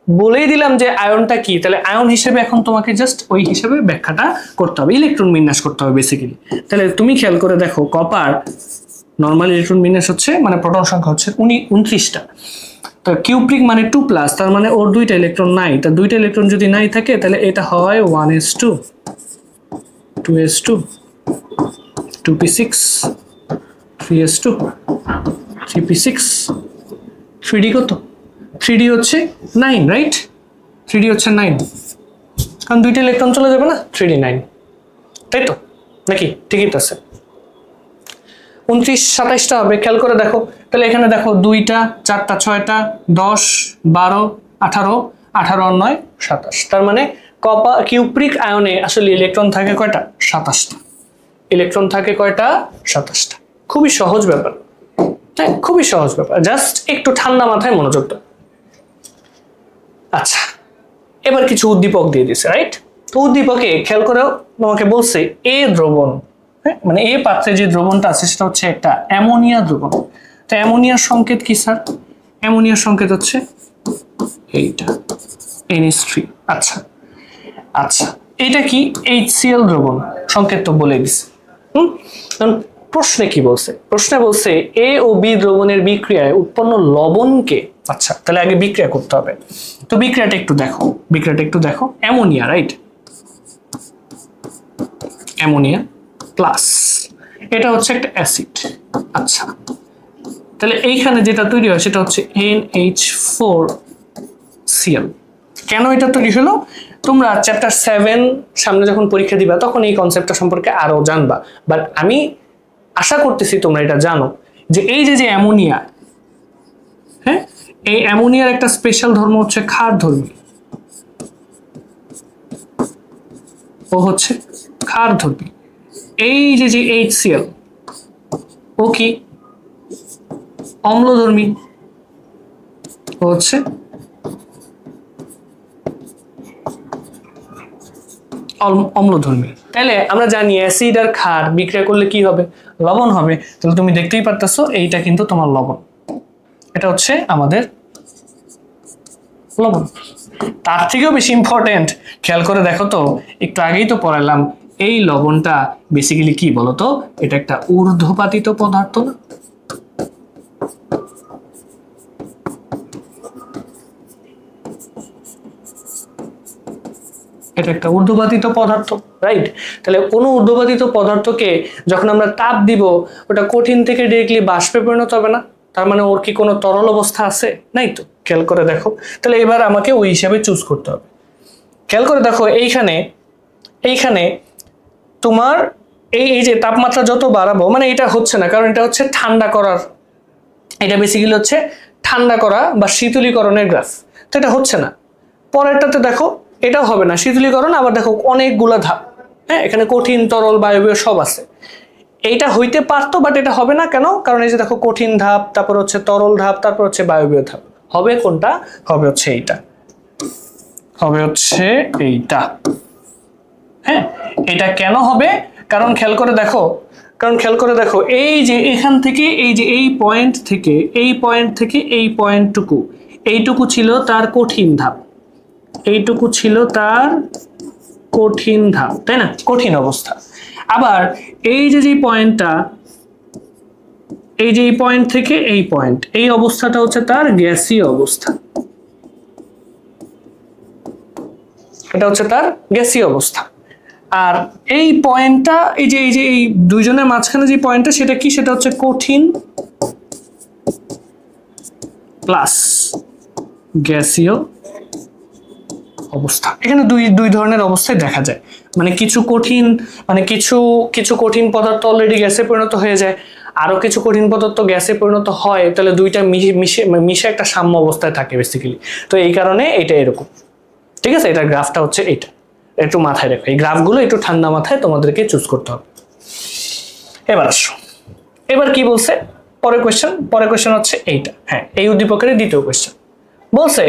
বলেই দিলাম যে আয়নটা কি, তাহলে আয়ন হিসেবে এখন তোমাকে জাস্ট ওই হিসেবে ব্যাখ্যাটা করতে হবে, ইলেকট্রন বিন্যাস করতে হবে বেসিক্যালি। তাহলে তুমি খেয়াল করে দেখো, কপার নর্মাল ইলেকট্রন বিন্যাস হচ্ছে, মানে প্রোটন সংখ্যা হচ্ছে 29টা। তো কিউপ্রিক মানে 2+, তার মানে ওর দুইটা ইলেকট্রন নাই। তা দুইটা ইলেকট্রন যদি নাই থাকে তাহলে এটা হয় 1s2, 2s2, 2p6, 3s2, 3p6, 3d কত? 3d হচ্ছে 9, রাইট? 3d হচ্ছে 9, কারণ দুইটা ইলেকট্রন চলে যাবে না, 3d 9, তাই তো নাকি? ঠিকই তো আছে। 29, 27টা হবে, খেয়াল করে দেখো। তাহলে এখানে দেখো 2টা, 4টা, 6টা, 10, 12, 18, 18 আর 9, 27। তার মানে কিউপ্রিক আয়নে আসলে ইলেকট্রন থাকে কয়টা? 27টা। ইলেকট্রন থাকে কয়টা? 27টা। খুবই সহজ ব্যাপার, হ্যাঁ খুবই সহজ ব্যাপার, জাস্ট একটু ঠান্ডা মাথায় মনোযোগ দাও। আচ্ছা, এবার কিছু উদ্দীপক দিয়ে দিছে, রাইট? তো উদ্দীপকে খেয়াল করেও তোমাকে বলছে এ দ্রবণ, হ্যাঁ মানে এই পাত্রে যে দ্রবণটা আছে সেটা হচ্ছে একটা অ্যামোনিয়া দ্রবণ। তো অ্যামোনিয়ার সংকেত কি স্যার? অ্যামোনিয়ার সংকেত হচ্ছে এইটা, NH3। আচ্ছা আচ্ছা, এটা কি? HCl দ্রবণ, সংকেত তো বলে দিছে। প্রশ্নে কি বলছে? প্রশ্নে বলছে এ ও বি দ্রবণের বিক্রিয়ায় উৎপন্ন লবণকে, আচ্ছা তাহলে আগে বিক্রিয়া করতে হবে। তো বিক্রিয়াটা একটু দেখো, অ্যামোনিয়া, রাইট? অ্যামোনিয়া প্লাস এটা হচ্ছে একটা অ্যাসিড। আচ্ছা, তাহলে এইখানে যেটা তৈরি হয় সেটা হচ্ছে NH4Cl। কেন এটা তৈরি হলো? তোমরা চ্যাপ্টার 7 সামনে যখন পরীক্ষা দিবা তখন এই কনসেপ্টটা সম্পর্কে আরো জানবা, বাট আমি আশা করতেছি তোমরা এটা জানো যে এই যে অ্যামোনিয়া, হ্যাঁ এই অ্যামোনিয়ার একটা স্পেশাল ধর্ম হচ্ছে ক্ষারধর্মী। ও হচ্ছে ক্ষারধর্মী। এই যে HCl, ও কি অম্লধর্মী, ও হচ্ছে অম্লধর্মী। তাহলে আমরা জানি অ্যাসিড আর ক্ষার বিক্রিয়া করলে কি হবে, লবণ হবে। তাহলে তুমি দেখতেই পারতেছো এইটা কিন্তু তোমার লবণ, এটা হচ্ছে আমাদের লবণ। তার থেকেও বেশি ইম্পর্টেন্ট, খেয়াল করে দেখো তো, একটু আগেই তো পড়ালাম, এই লবণটা বেসিক্যালি কি বলতো, এটা একটা ঊর্ধ্বপাতিত পদার্থ না? এটা একটা ঊর্ধ্বপাতিত পদার্থ, রাইট? তাহলে কোনো ঊর্ধ্বপাতিত পদার্থকে যখন আমরা তাপ দিব, ওটা কঠিন থেকে ডিরেক্টলি বাষ্পে পরিণত হবে না, তার মানে ওর কি কোনো তরল অবস্থা আছে? নাই তো। খেয়াল করে দেখো, তাহলে এবার আমাকে ওই হিসাবে চুজ করতে হবে। খেয়াল করে দেখো, এইখানে এইখানে তোমার এই যে তাপমাত্রা যত বাড়াবো, মানে এটা হচ্ছে না, কারণ এটা হচ্ছে ঠান্ডা করার, এটা বেসিক্যালি হচ্ছে ঠান্ডা করা বা শীতলীকরণের গ্রাফ, তো এটা হচ্ছে না। পরেরটাতে দেখো এটাও হবে না, শীতলীকরণ, আবার দেখো অনেকগুলা ধাপ, হ্যাঁ, এখানে কঠিন তরল বায়বীয় সব আছে। এইটা হইতে পারতো, বাট এটা হবে না কেন? কারণ এই যে দেখো কঠিন ধাপ, তারপর হচ্ছে তরল ধাপ, তারপর হচ্ছে বায়বীয় ধাপ। হবে কোনটা? হবে হচ্ছে এইটা, হবে হচ্ছে এইটা। হ্যাঁ, এটা কেন হবে? কারণ খেয়াল করে দেখো, এই যে এখান থেকে এই যে এই পয়েন্ট থেকে এই এইটুকু ছিল তার কঠিন ধাপ, এইটুকু ছিল তার কঠিন ধাপ, তাই না? কঠিন অবস্থা। আবার এই যে পয়েন্টটা, এই যে এই পয়েন্ট থেকে এই পয়েন্ট, এই অবস্থাটা হচ্ছে তার গ্যাসীয় অবস্থা, এটা হচ্ছে তার গ্যাসীয় অবস্থা। আর এই পয়েন্টটা, এই যে এই দুইজনের মাঝখানে যে পয়েন্টটা, সেটা কি? সেটা হচ্ছে কঠিন প্লাস গ্যাসীয় অবস্থা। এখানে দুই ধরনের অবস্থায় দেখা যায়, মানে কিছু কঠিন, মানে কিছু কঠিন পদার্থ অলরেডি গ্যাসে পরিণত হয়ে যায়, আরো কিছু কঠিন পদার্থ গ্যাসে পরিণত হয়, তাহলে দুইটা মিশে একটা সাম্য অবস্থায় থাকে বেসিক্যালি। তো এই কারণে এটা এরকম, ঠিক আছে? এটার গ্রাফটা হচ্ছে এইটা, একটু মাথায় রেখো, এই গ্রাফগুলো একটু ঠান্ডা মাথায় তোমাদেরকে চুজ করতে হবে। এবার আসো, এবার কি বলছে পরের কোয়েশ্চেন হচ্ছে এইটা। হ্যাঁ, এই উদ্দীপকের দ্বিতীয় কোয়েশ্চেন বলছে,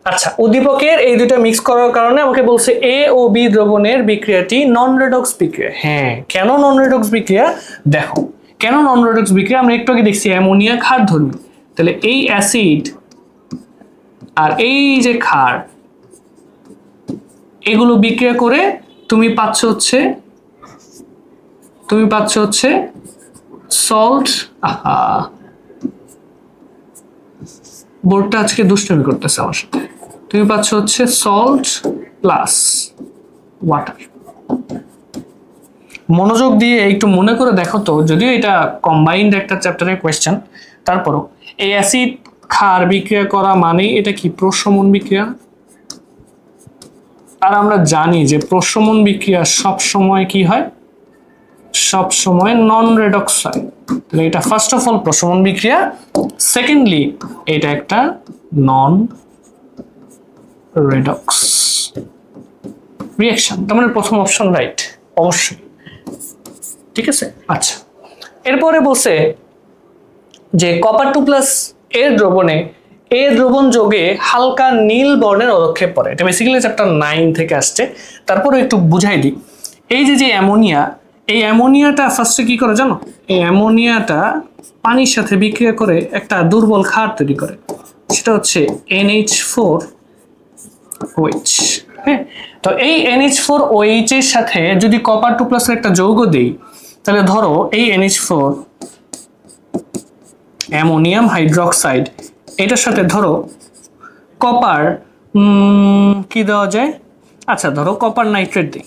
আচ্ছা, উদ্দীপকের এই দুটো মিক্স করার কারণে আমাকে বলছে এ ও বি দ্রবণের বিক্রিয়াটি নন রেডক্স বিক্রিয়া। হ্যাঁ, কেন নন রেডক্স বিক্রিয়া? দেখো কেন নন রেডক্স বিক্রিয়া, আমরা একটু আগে দেখছি অ্যামোনিয়া ক্ষারধর্মী, তাহলে এই অ্যাসিড আর এই যে ক্ষার, এগুলো বিক্রিয়া করে তুমি পাচ্ছ হচ্ছে সল্ট। বোর্ডটা আজকে দুষ্টুমি করতেছে আমার সাথে। তুমি পাচ্ছ হচ্ছে সল্ট প্লাস ওয়াটার। মনোযোগ দিয়ে একটু মনে করে দেখো তো, যদিও এটা কম্বাইন্ড একটা চ্যাপ্টারের কোয়েশ্চেন, তারপরও এই অ্যাসিড ক্ষার বিক্রিয়া করা মানে এটা কি প্রশমন বিক্রিয়া? আর আমরা জানি যে প্রশমন বিক্রিয়া সব সময় কি হয়, সব সময় নন রেডক্স হয়। তাহলে এটা ফার্স্ট অফ অল প্রশমন বিক্রিয়া, সেকেন্ডলি এটা একটা নন রেডক্স রিঅ্যাকশন। তার মানে প্রথম অপশন রাইট, অবশ্যই, ঠিক আছে। আচ্ছা, এরপরে বলছে যে কপার 2+ এর দ্রবণে এ দ্রবণ যোগে হালকা নীল বর্ণের অদক্ষেপ পড়ে। এটা বেসিক্যালি চ্যাপ্টার 9 থেকে আসছে, তারপরে একটু বুঝাই দিই। এই যে অ্যামোনিয়া, এই অ্যামোনিয়াটা ফার্স্টে কি করে জানো? এই অ্যামোনিয়াটা পানির সাথে বিক্রিয়া করে একটা দুর্বল ক্ষার তৈরি করে, সেটা হচ্ছে NH4OH। হ্যাঁ, তো এই NH4OH এর সাথে যদি কপার 2+ এর একটা যৌগ দেই, তাহলে ধরো এই NH4 অ্যামোনিয়াম হাইড্রোক্সাইড, এটার সাথে ধরো কপার কি দেওয়া যায়? আচ্ছা, ধরো কপার নাইট্রেট দিই,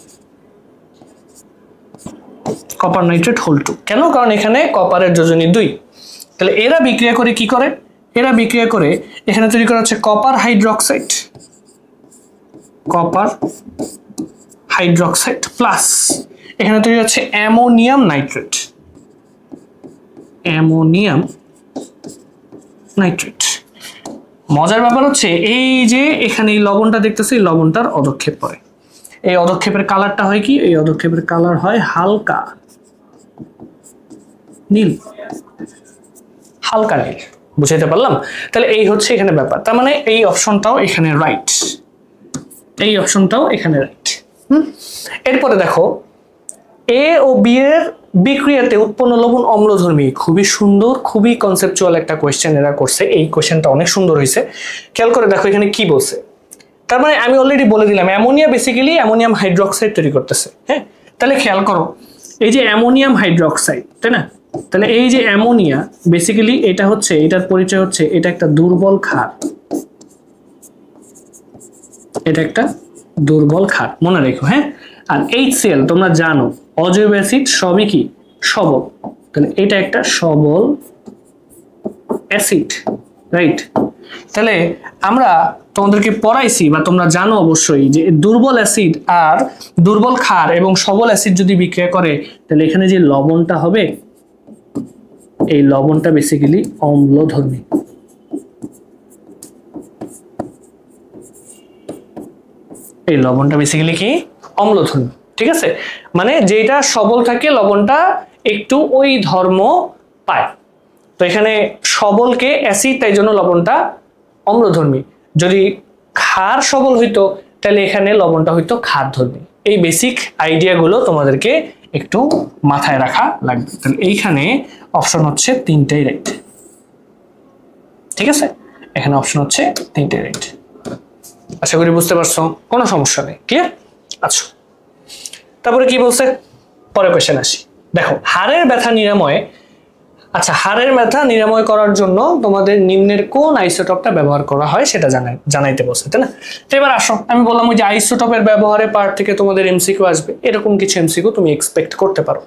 কপার নাইট্রেট হোল 2। কেন? কারণ এখানে কপারের যোজনী 2। তাহলে এরা বিক্রিয়া করে কি করে? এরা বিক্রিয়া করে এখানে তৈরি করা হচ্ছে কপার হাইড্রোক্সাইড, প্লাস এখানে তৈরি হচ্ছে অ্যামোনিয়াম নাইট্রেট, মজার ব্যাপার হচ্ছে এই যে এখানে এই লবণটা দেখতেছি, এই লবণটার অদক্ষেপ পড়ে। এই অদক্ষেপের কালারটা হয় কি? এই অদক্ষেপের কালার হয় হালকা নীল, হালকা নীল। বুঝাইতে পারলাম? তাহলে এই হচ্ছে এখানে ব্যাপার। তার মানে এই অপশনটাও এখানে রাইট, এই অপশনটাও এখানে রাইট। এরপরে দেখো এ ও বি এর বিক্রিয়াতে উৎপন্ন লবণ অম্লধর্মী। খুবই সুন্দর, খুবই কনসেপচুয়াল একটা কোয়েশ্চেন এরা করছে। এই কোয়েশ্চেনটা অনেক সুন্দর হয়েছে। খেয়াল করে দেখো এখানে কি বলছে। তার মানে আমি অলরেডি বলে দিলাম অ্যামোনিয়া বেসিক্যালি অ্যামোনিয়াম হাইড্রোক্সাইড তৈরি করতেছে। হ্যাঁ, তাহলে খেয়াল করো এই যে অ্যামোনিয়াম হাইড্রোক্সাইড, তাই না? তাহলে এই যে অ্যামোনিয়া বেসিক্যালি এটা হচ্ছে, এটার পরিচয় হচ্ছে এটা একটা দুর্বল ক্ষার, এটা একটা দুর্বল ক্ষার, মনে রেখো। হ্যাঁ, আর HCl তোমরা জানো অজৈব অ্যাসিড সবই কি সবল, তাহলে এটা একটা সবল অ্যাসিড, রাইট? তাহলে আমরা তোমাদেরকে পড়াইছি বা তোমরা জানো অবশ্যই যে দুর্বল অ্যাসিড আর দুর্বল ক্ষার এবং সবল অ্যাসিড যদি বিক্রিয়া করে তাহলে এখানে যে লবণটা হবে এই লবণটা বেসিক্যালি অম্লধর্মী। এই লবণটা বেসিক্যালি কি অম্লধর্মী, ঠিক আছে? মানে যেটা সবল থাকে লবণটা একটু ওই ধর্ম পায়। তো এখানে সবলকে অ্যাসিড, তাই জন্য লবণটা অম্লধর্মী। যদি ক্ষার সবল হইতো তাহলে এখানে লবণটা হইতো ক্ষারধর্মী। এই বেসিক আইডিয়াগুলো তোমাদেরকে একটু মাথায় রাখা লাগবে। তাহলে এইখানে অপশন হচ্ছে তিনটেই রাইট, ঠিক আছে? এখানে অপশন হচ্ছে তিনটেই রাইট। আশা করি বুঝতে পারছো, কোনো সমস্যা নেই, ক্লিয়ার? আচ্ছা, তারপরে কি বলছে পরে কোশ্চেন আসি। দেখো হাড়ের ব্যথা নিরাময়ে, আচ্ছা হাড়ের ব্যথা নিরাময় করার জন্য তোমাদের নিম্নের কোন আইসোটোপটা ব্যবহার করা হয় সেটা জানাইতে বলছে, তাই না? তো এবার আসো, আমি বললাম ওই যে আইসোটোপের ব্যবহারের পার্ট থেকে তোমাদের এমসিকিউ আসবে, এরকম কিছু এমসিকিউ তুমি এক্সপেক্ট করতে পারো।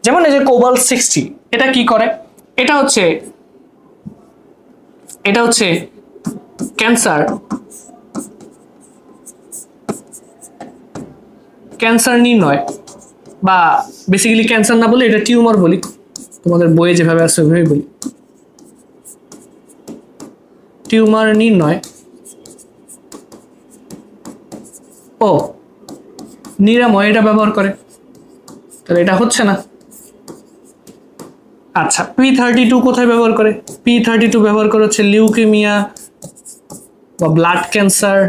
যেমন এই যে কোবাল্ট 60 এটা কি করে? এটা হচ্ছে ক্যান্সার নির্ণয়, বা বেসিক্যালি ক্যান্সার না বলে এটা টিউমার বলি, তোমাদের বইয়ে যেভাবে আছে ওইভাবেই বলি। টিউমার নির্ণয় ও নিরাময় এটা ব্যবহার করে, তাহলে এটা হচ্ছে না। আচ্ছা P32 কোথায় ব্যবহার করে? P32 ব্যবহার করে হচ্ছে লিউকেমিয়া বা ব্লাড ক্যান্সার,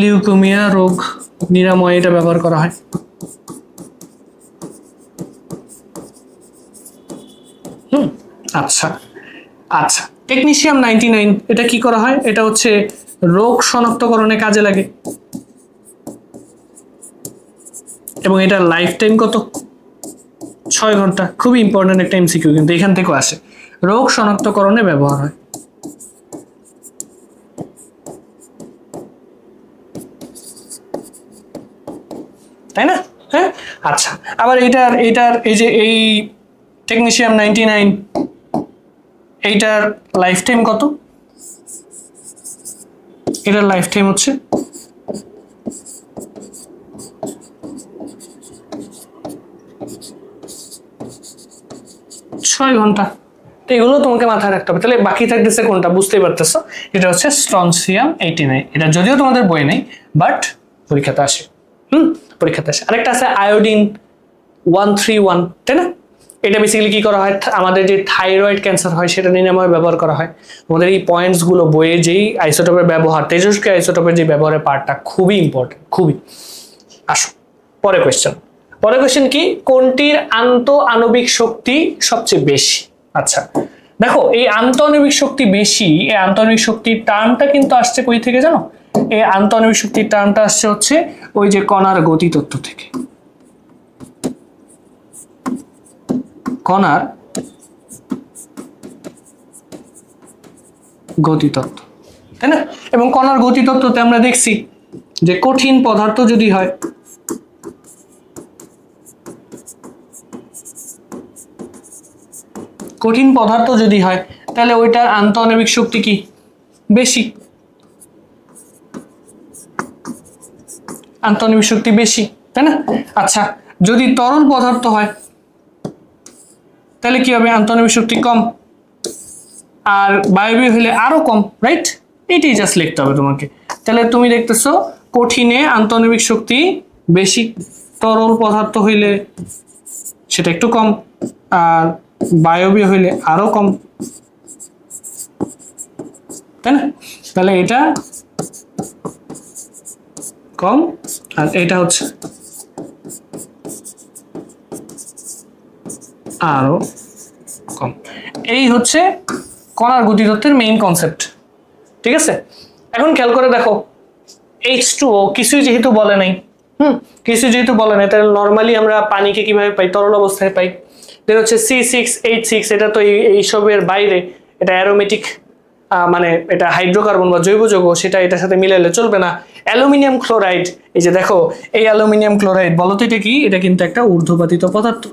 লিউকেমিয়া রোগ নিরাময় এটা ব্যবহার করা হয়। আচ্ছা আচ্ছা, টেকনিশিয়াম 99 এটা কি করা হয়? এটা হচ্ছে রোগ শনাক্তকরণে কাজে লাগে, এবং এটা লাইফ টাইম কত? 6 ঘন্টা। খুবই ইম্পর্টেন্ট একটা এমসিকিউ, কিন্তু এখান থেকেও আসে। রোগ শনাক্তকরণে ব্যবহার হয়, তাই না? হ্যাঁ, আচ্ছা আবার এইটার এই যে এই টেকনিশিয়াম 99 এইটার লাইফ টাইম কত? এটার লাইফ টাইম হচ্ছে 6 ঘন্টা। তো এগুলো তোমাকে মাথায় রাখতে হবে। তাহলে বাকি থাকতেছে কোনটা? বুঝতেই পারতেছো, এটা হচ্ছে স্ট্রনসিয়াম 89। এটা যদিও তোমাদের বই নেই বাট পরীক্ষাতে আসে। পরীক্ষাতে আসে। আরেকটা আছে আয়োডিন 131, তাই না? এটা বেসিক্যালি কি করা হয়? আমাদের যে থাইরয়েড ক্যান্সার হয় সেটা নিরাময় ব্যবহার করা হয়। আমাদের এই পয়েন্টস গুলো বইয়ে যেই আইসোটোপের ব্যবহার, তেজস্ক্রিয় আইসোটোপের যে ব্যবহারের পার্টটা খুবই ইম্পর্টেন্ট, খুবই। আসো পরে কোয়েশ্চেন কি? কোনটির আন্তঃআণবিক শক্তি সবচেয়ে বেশি? আচ্ছা দেখো এই আন্তঃআণবিক শক্তি বেশি, এই আন্তঃআণবিক শক্তির টার্মটা কিন্তু আসছে কই থেকে জানো? এই আন্তঃআণবিক শক্তির টার্মটা আসছে হচ্ছে ওই যে কণার গতিতত্ত্ব থেকে। কণার গতিতত্ত্ব, তাই না? এবং কণার গতিতত্ত্বতে আমরা দেখছি যে কঠিন পদার্থ যদি হয়, তাহলে ওইটার আন্তঃআণবিক শক্তি কি বেশি, আন্তঃআণবিক শক্তি বেশি, তাই না? আচ্ছা যদি তরল পদার্থ হয় তাহলে কি হবে? আন্তঃআণবিক শক্তি কম, আর বায়বীয় হলে আরো কম, রাইট? এটাই জাস্ট লিখতে হবে তোমাকে। তাহলে তুমি দেখতেছো কঠিনে আন্তঃআণবিক শক্তি বেশি, তরল পদার্থ হইলে সেটা একটু কম, আর বায়বীয় হইলে আরো কম, তাই না? তাহলে এটা কম আর এটা হচ্ছে আরো কম। এই হচ্ছে কণার গতিতত্ত্বের মেইন কনসেপ্ট, ঠিক আছে? এখন খেয়াল করে দেখো, H2O কিছুই যেহেতু বলে নাই, কিছু যেহেতু বলে নাই, তাহলে নর্মালি আমরা পানিকে কিভাবে পাই? তরল অবস্থায় পাই। দেন হচ্ছে C6H6, এটা তো এইসবের বাইরে, এটা অ্যারোমেটিক, মানে এটা হাইড্রোকার্বন বা জৈব যৌগ, সেটা এটার সাথে মিলাইলে চলবে না। অ্যালুমিনিয়াম ক্লোরাইড, এই যে দেখো এই অ্যালুমিনিয়াম ক্লোরাইড, বলো তো এটা কি? এটা কিন্তু একটা ঊর্ধ্বপাতিত পদার্থ।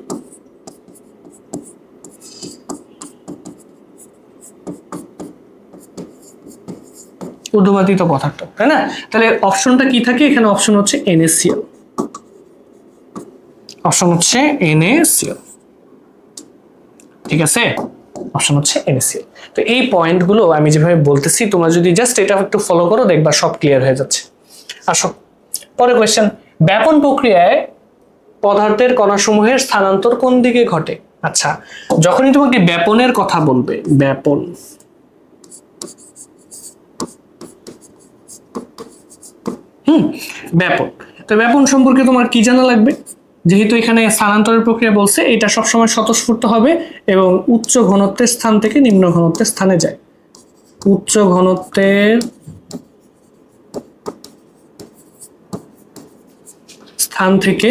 ঊর্ধ্বপাতিত পদার্থ, তাই না? তাহলে অপশনটা কি থাকে এখানে? অপশন হচ্ছে NaCl, অপশন হচ্ছে NaCl, ঠিক আছে? অপশন হচ্ছে NaCl। তো এই পয়েন্টগুলো আমি যেভাবে বলতেছি, তোমরা যদি জাস্ট এটা একটু ফলো করো, দেখবা সব ক্লিয়ার হয়ে যাচ্ছে। আসো পরে কোয়েশ্চেন, ব্যাপন প্রক্রিয়ায় পদার্থের কণাসমূহের স্থানান্তর কোন দিকে ঘটে? আচ্ছা, যখনই তোমাকে ব্যাপনের কথা বলবে, ব্যাপন, ব্যাপন, তো ব্যাপন সম্পর্কে তোমার কি জানা লাগবে? যেহেতু এখানে স্থানান্তরের প্রক্রিয়া বলছে, এটা সবসময় স্বতঃস্ফূর্ত হবে এবং উচ্চ ঘনত্বের স্থান থেকে নিম্ন ঘনত্বের স্থানে যায়। উচ্চ ঘনত্বের স্থান থেকে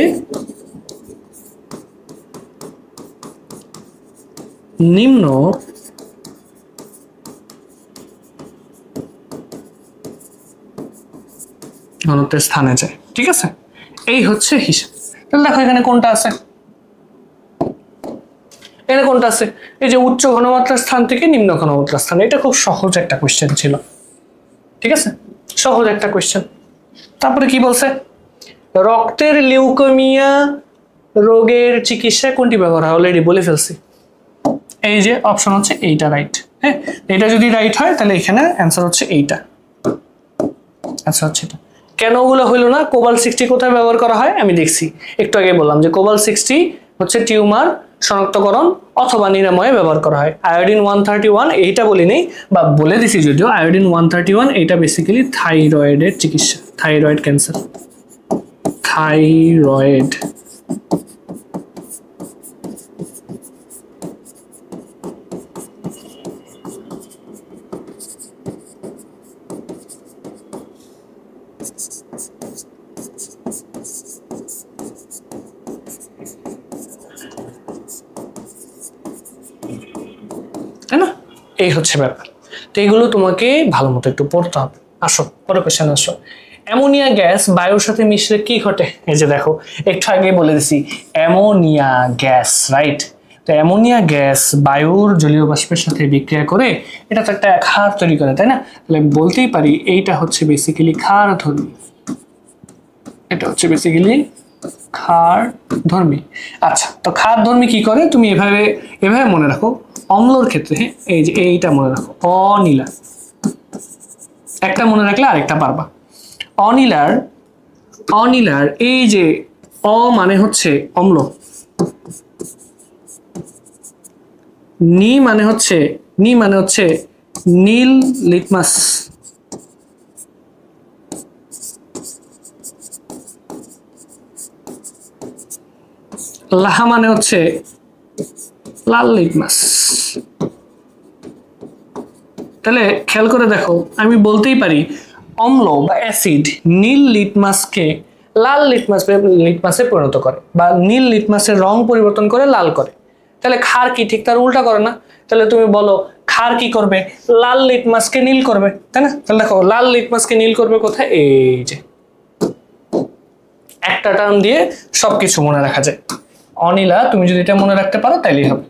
নিম্ন ঘনত্বের স্থানে যায়, ঠিক আছে? এই হচ্ছে হিসাব। তাহলে দেখো এখানে কোনটা আছে, এখানে কোনটা আছে? এই যে উচ্চ ঘনমাত্রার স্থান থেকে নিম্ন ঘনমাত্রার স্থানে। এটা খুব সহজ একটা কোয়েশ্চেন ছিল, ঠিক আছে? সহজ একটা কোয়েশ্চেন। তারপরে কি বলছে? রক্তের লিউকেমিয়া রোগের চিকিৎসায় কোনটি ব্যবহার হয়? অলরেডি বলে ফেলছি, এই যে অপশন হচ্ছে এইটা, রাইট। হ্যাঁ, এটা যদি রাইট হয় তাহলে এখানে অ্যান্সার হচ্ছে এইটা, আচ্ছা হচ্ছে এটা। কেন ওগুলো হইলো না? কোবাল্ট-60 কোথায় ব্যবহার করা হয় আমি দেখছি, একটু আগে বললাম যে কোবাল্ট-60 হচ্ছে টিউমার শনাক্তকরণ অথবা নিরাময়ে ব্যবহার করা হয়। আয়োডিন 131 এইটা বলি নেই, বা বলে দিছি যদিও, আয়োডিন 131 এটা বেসিক্যালি থাইরয়েডের চিকিৎসা, থাইরয়েড ক্যান্সার, থাইরয়েড। তাই না? এই হচ্ছে ব্যাপার। তো এগুলো তোমাকে ভালো মতো একটু পড়তে হবে। আসো পরে কোশ্চেন আসো, অ্যামোনিয়া গ্যাস বায়ুর সাথে মিশলে কি ঘটে? এই যে দেখো একটু আগে বলে দিছি, অ্যামোনিয়া গ্যাস, রাইট? তো অ্যামোনিয়া গ্যাস বায়ুর জলীয় বাষ্পের সাথে বিক্রিয়া করে এটা তো একটা ক্ষার তৈরি করে, তাই না? তাহলে বলতেই পারি এইটা হচ্ছে বেসিক্যালি ক্ষারধর্মী, এটা হচ্ছে বেসিক্যালি ক্ষারধর্মী। আচ্ছা, তো ক্ষারধর্মী কি করে? তুমি এভাবে এভাবে মনে রাখো, অম্লর ক্ষেত্রে, হ্যাঁ, এই যে এইটা মনে রাখো, অনিলা, একটা মনে রাখলে আরেকটা পারবা। অনিলার, অনিলার এই যে অ মানে হচ্ছে অম্ল, নি মানে হচ্ছে, নি মানে হচ্ছে নীল লিটমাস, লাহা মানে হচ্ছে লাল লিটমাস। তাহলে খেয়াল করে দেখো, আমি বলতেই পারি অম্ল বা অ্যাসিড নীল লিটমাসকে লাল লিটমাসে পরিণত করে, বা নীল লিটমাসের রং পরিবর্তন করে লাল করে। তাহলে ক্ষার কি ঠিক তার উল্টা করে না? তাহলে তুমি বলো ক্ষার কি করবে? লাল লিটমাসকে নীল করবে, তাই না? তাহলে দেখো লাল লিটমাসকে নীল করবে কোথায়? এই যে একটা টার্ম দিয়ে সবকিছু মনে রাখা যায়। অনিলা তুমি যদি এটা মনে রাখতে পারো তাইলেই হবে।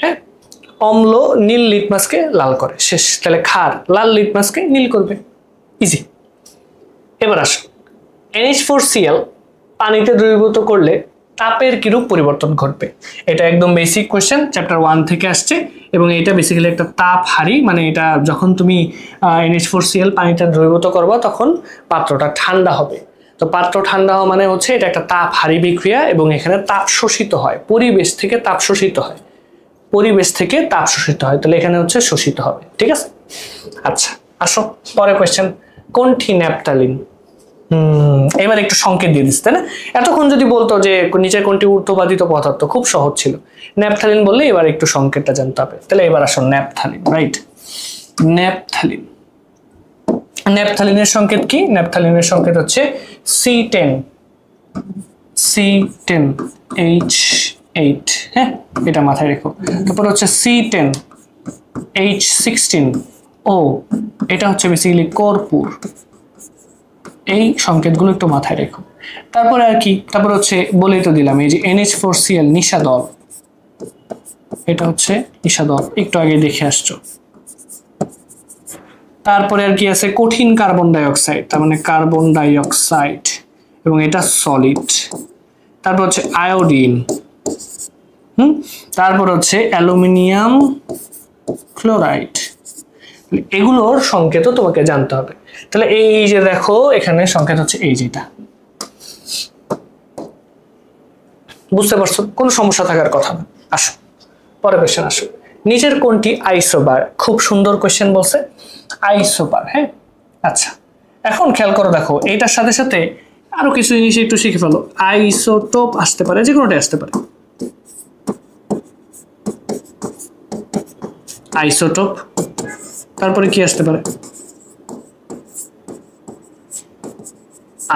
হ্যাঁ, অম্ল নীল লিটমাসকে লাল করে, শেষ। তাহলে ক্ষার লাল লিটমাসকে নীল করবে, ইজি। এবার আসো, NH4Cl পানিতে দ্রবীভূত করলে তাপের কিরূপ পরিবর্তন ঘটবে? এটা একদম বেসিক কোয়েশ্চেন, চ্যাপ্টার 1 থেকে আসছে, এবং এটা বেসিক্যালি একটা তাপ হাড়ি, মানে এটা যখন তুমি NH4Cl পানিতে দ্রবীভূত করবা তখন পাত্রটা ঠান্ডা হবে, তো পাত্র ঠান্ডা হওয়া মানে হচ্ছে এটা একটা তাপ হারি বিক্রিয়া এবং এখানে তাপ শোষিত হয়, পরিবেশ থেকে তাপ শোষিত হয়, পরিবেশ থেকে তাপ শোষিত হয়, তাহলে এখানে হচ্ছে শোষিত হবে। ঠিক আছে, আচ্ছা আসো পরের কোয়েশ্চেন, কোনটি ন্যাপথালিন? এবার একটু সংকেত দিয়ে দিস, তাই না? এতক্ষণ যদি বলতো যে নিচের কোনটি ঊর্ধ্ববাদিত পদার্থ, খুব সহজ ছিল। ন্যাপথালিন বললে এবার একটু সংকেতটা জানতে হবে। তাহলে এবার আসো ন্যাপথালিন, রাইট? ন্যাপথালিন, ন্যাপথালিনের সংকেত কি? ন্যাপথালিনের সংকেত হচ্ছে C10, C10 H8, হ্যাঁ এটা মাথায় রেখো। তারপর হচ্ছে C10 H16 O, এটা হচ্ছে বেসিক্যালি কর্পূর। এই সংকেতগুলো একটু মাথায় রেখো। তারপরে আর কি, তারপর হচ্ছে বলেই তো দিলাম এই যে NH4Cl নিশাদল, এটা হচ্ছে নিশাদল, একটু আগে দেখে আসছো। তারপরে আর কি আছে, কঠিন কার্বন ডাই অক্সাইড, তার মানে কার্বন ডাই অক্সাইড, এবং এটা সলিড। তারপর হচ্ছে আয়োডিন, তারপর হচ্ছে অ্যালুমিনিয়াম ক্লোরাইড। এগুলোর সংকেতও তোমাকে জানতে হবে। তাহলে এই যে দেখো এখানে সংকেত হচ্ছে এই যেটা, বুঝতে পারছো? কোনো সমস্যা থাকার কথা না। আসো পরের কোয়েশ্চেন, আসো নিচের কোনটি আইসোবার? খুব সুন্দর কোয়েশ্চেন বলছে, আইসোবার। হ্যাঁ আচ্ছা, এখন খেয়াল করো, দেখো এইটার সাথে সাথে আরো কিছু জিনিস একটু শিখে ফেলো। আইসোটোপ আসতে পারে, যে কোনোটাই আসতে পারে। আইসোটোপ, তারপরে কি আসতে পারে?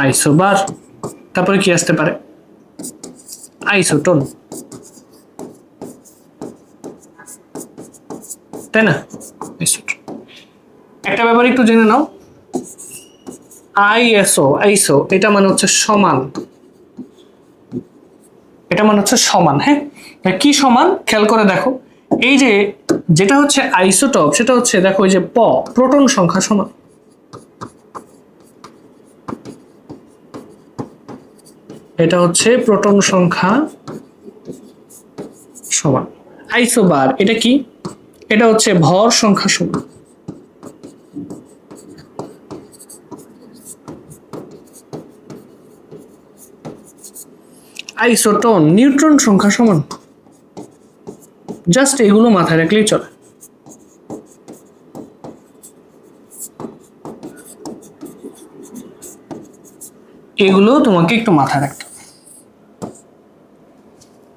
আইসোবার, তারপরে কি আসতে পারে? আইসোটোন, তাই না? আইসোটোন। একটা ব্যাপার একটু জেনে নাও, আইএসও, আইসো এটা মানে হচ্ছে সমান, এটা মানে হচ্ছে সমান। হ্যাঁ কি সমান? খেয়াল করে দেখো, এই যে যেটা হচ্ছে আইসোটোপ সেটা হচ্ছে দেখো এই যে প্রোটন সংখ্যা সমান, এটা হচ্ছে প্রোটন সংখ্যা সমান। আইসোবার এটা কি? এটা হচ্ছে ভর সংখ্যা সমান। আইসোটোন নিউট্রন সংখ্যা সমান। জাস্ট এগুলো মাথায় রাখলেই চলে। এগুলো তোমাকে একটু মাথায় রাখতে হবে,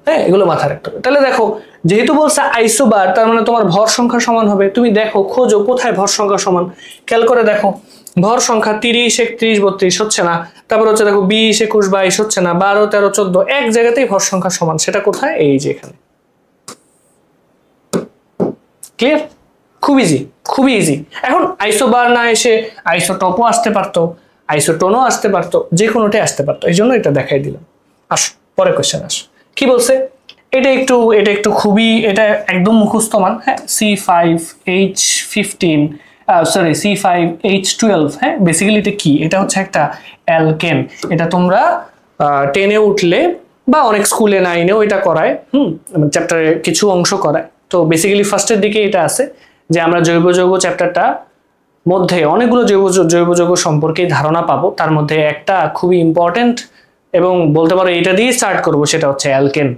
হ্যাঁ এগুলো মাথায় রাখতে হবে। তাহলে দেখো যেহেতু বলছে আইসোবার, তার মানে তোমার ভর সংখ্যা সমান হবে। তুমি দেখো খোঁজো কোথায় ভর সংখ্যা সমান, খেয়াল করে দেখো ভর সংখ্যা 30, 31, 32 হচ্ছে না, তারপর হচ্ছে দেখো 20, 21, 22 হচ্ছে না, 12, 13, 14 এক জায়গাতেই ভর সংখ্যা সমান। সেটা কোথায়? এই যে এখানে। ক্লিয়ার? খুব ইজি, খুবই ইজি। এখন আইসোবার না এসে আইসোটপও আসতে পারতো, আইসোটোনও আসতে পারতো, যে কোনোটাই আসতে পারতো, এই জন্য এটা দেখাই দিলাম। আসো পরের কোয়েশ্চেন, আসো কি বলছে। এটা একটু খুবই, এটা একদম মুখস্থ মান। হ্যাঁ C5H15, সরি C5H12। হ্যাঁ বেসিক্যালি এটা কি? এটা হচ্ছে একটা অ্যালকেন। এটা তোমরা 10-এ উঠলে বা অনেক স্কুলে 9-এও এটা করায়, চ্যাপ্টারে কিছু অংশ করায়। তো বেসিক্যালি ফার্স্টের দিকে এটা আছে যে আমরা জৈব যৌগ চ্যাপ্টারটা মধ্যে অনেকগুলো জৈব যৌগ সম্পর্কে ধারণা পাবো। তার মধ্যে একটা খুবই ইম্পর্টেন্ট এবং বলতে পারো এটা দিয়ে স্টার্ট করবো, সেটা হচ্ছে অ্যালকেন।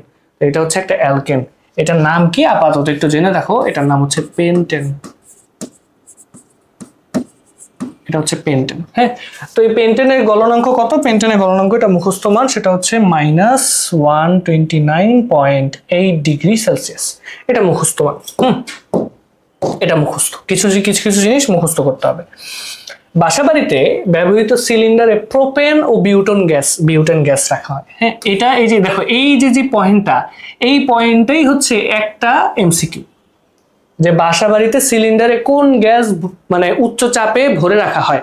এটা হচ্ছে একটা অ্যালকেন। এটার নাম কি আপাতত একটু জেনে দেখো, এটার নাম হচ্ছে পেন্টেন। এটা হচ্ছে পেন্টেন। হ্যাঁ তো এই পেন্টেনের গলনাঙ্ক কত? পেন্টেনের গলনাঙ্ক এটা মুখস্থ মান, সেটা হচ্ছে -129.8 ডিগ্রি সেলসিয়াস। এটা মুখস্থ মান। এটা মুখস্থ, কিছু কিছু জিনিস মুখস্থ করতে হবে। বাসাবাড়িতে ব্যবহৃত সিলিন্ডারে প্রোপেন ও বিউটেন গ্যাস রাখা হয়। হ্যাঁ এটা এই যে দেখো এই যে পয়েন্টটা, এই পয়েন্টটাই হচ্ছে একটা এমসিকিউ, যে বাসাবাড়িতে সিলিন্ডারে কোন গ্যাস মানে উচ্চ চাপে ভরে রাখা হয়।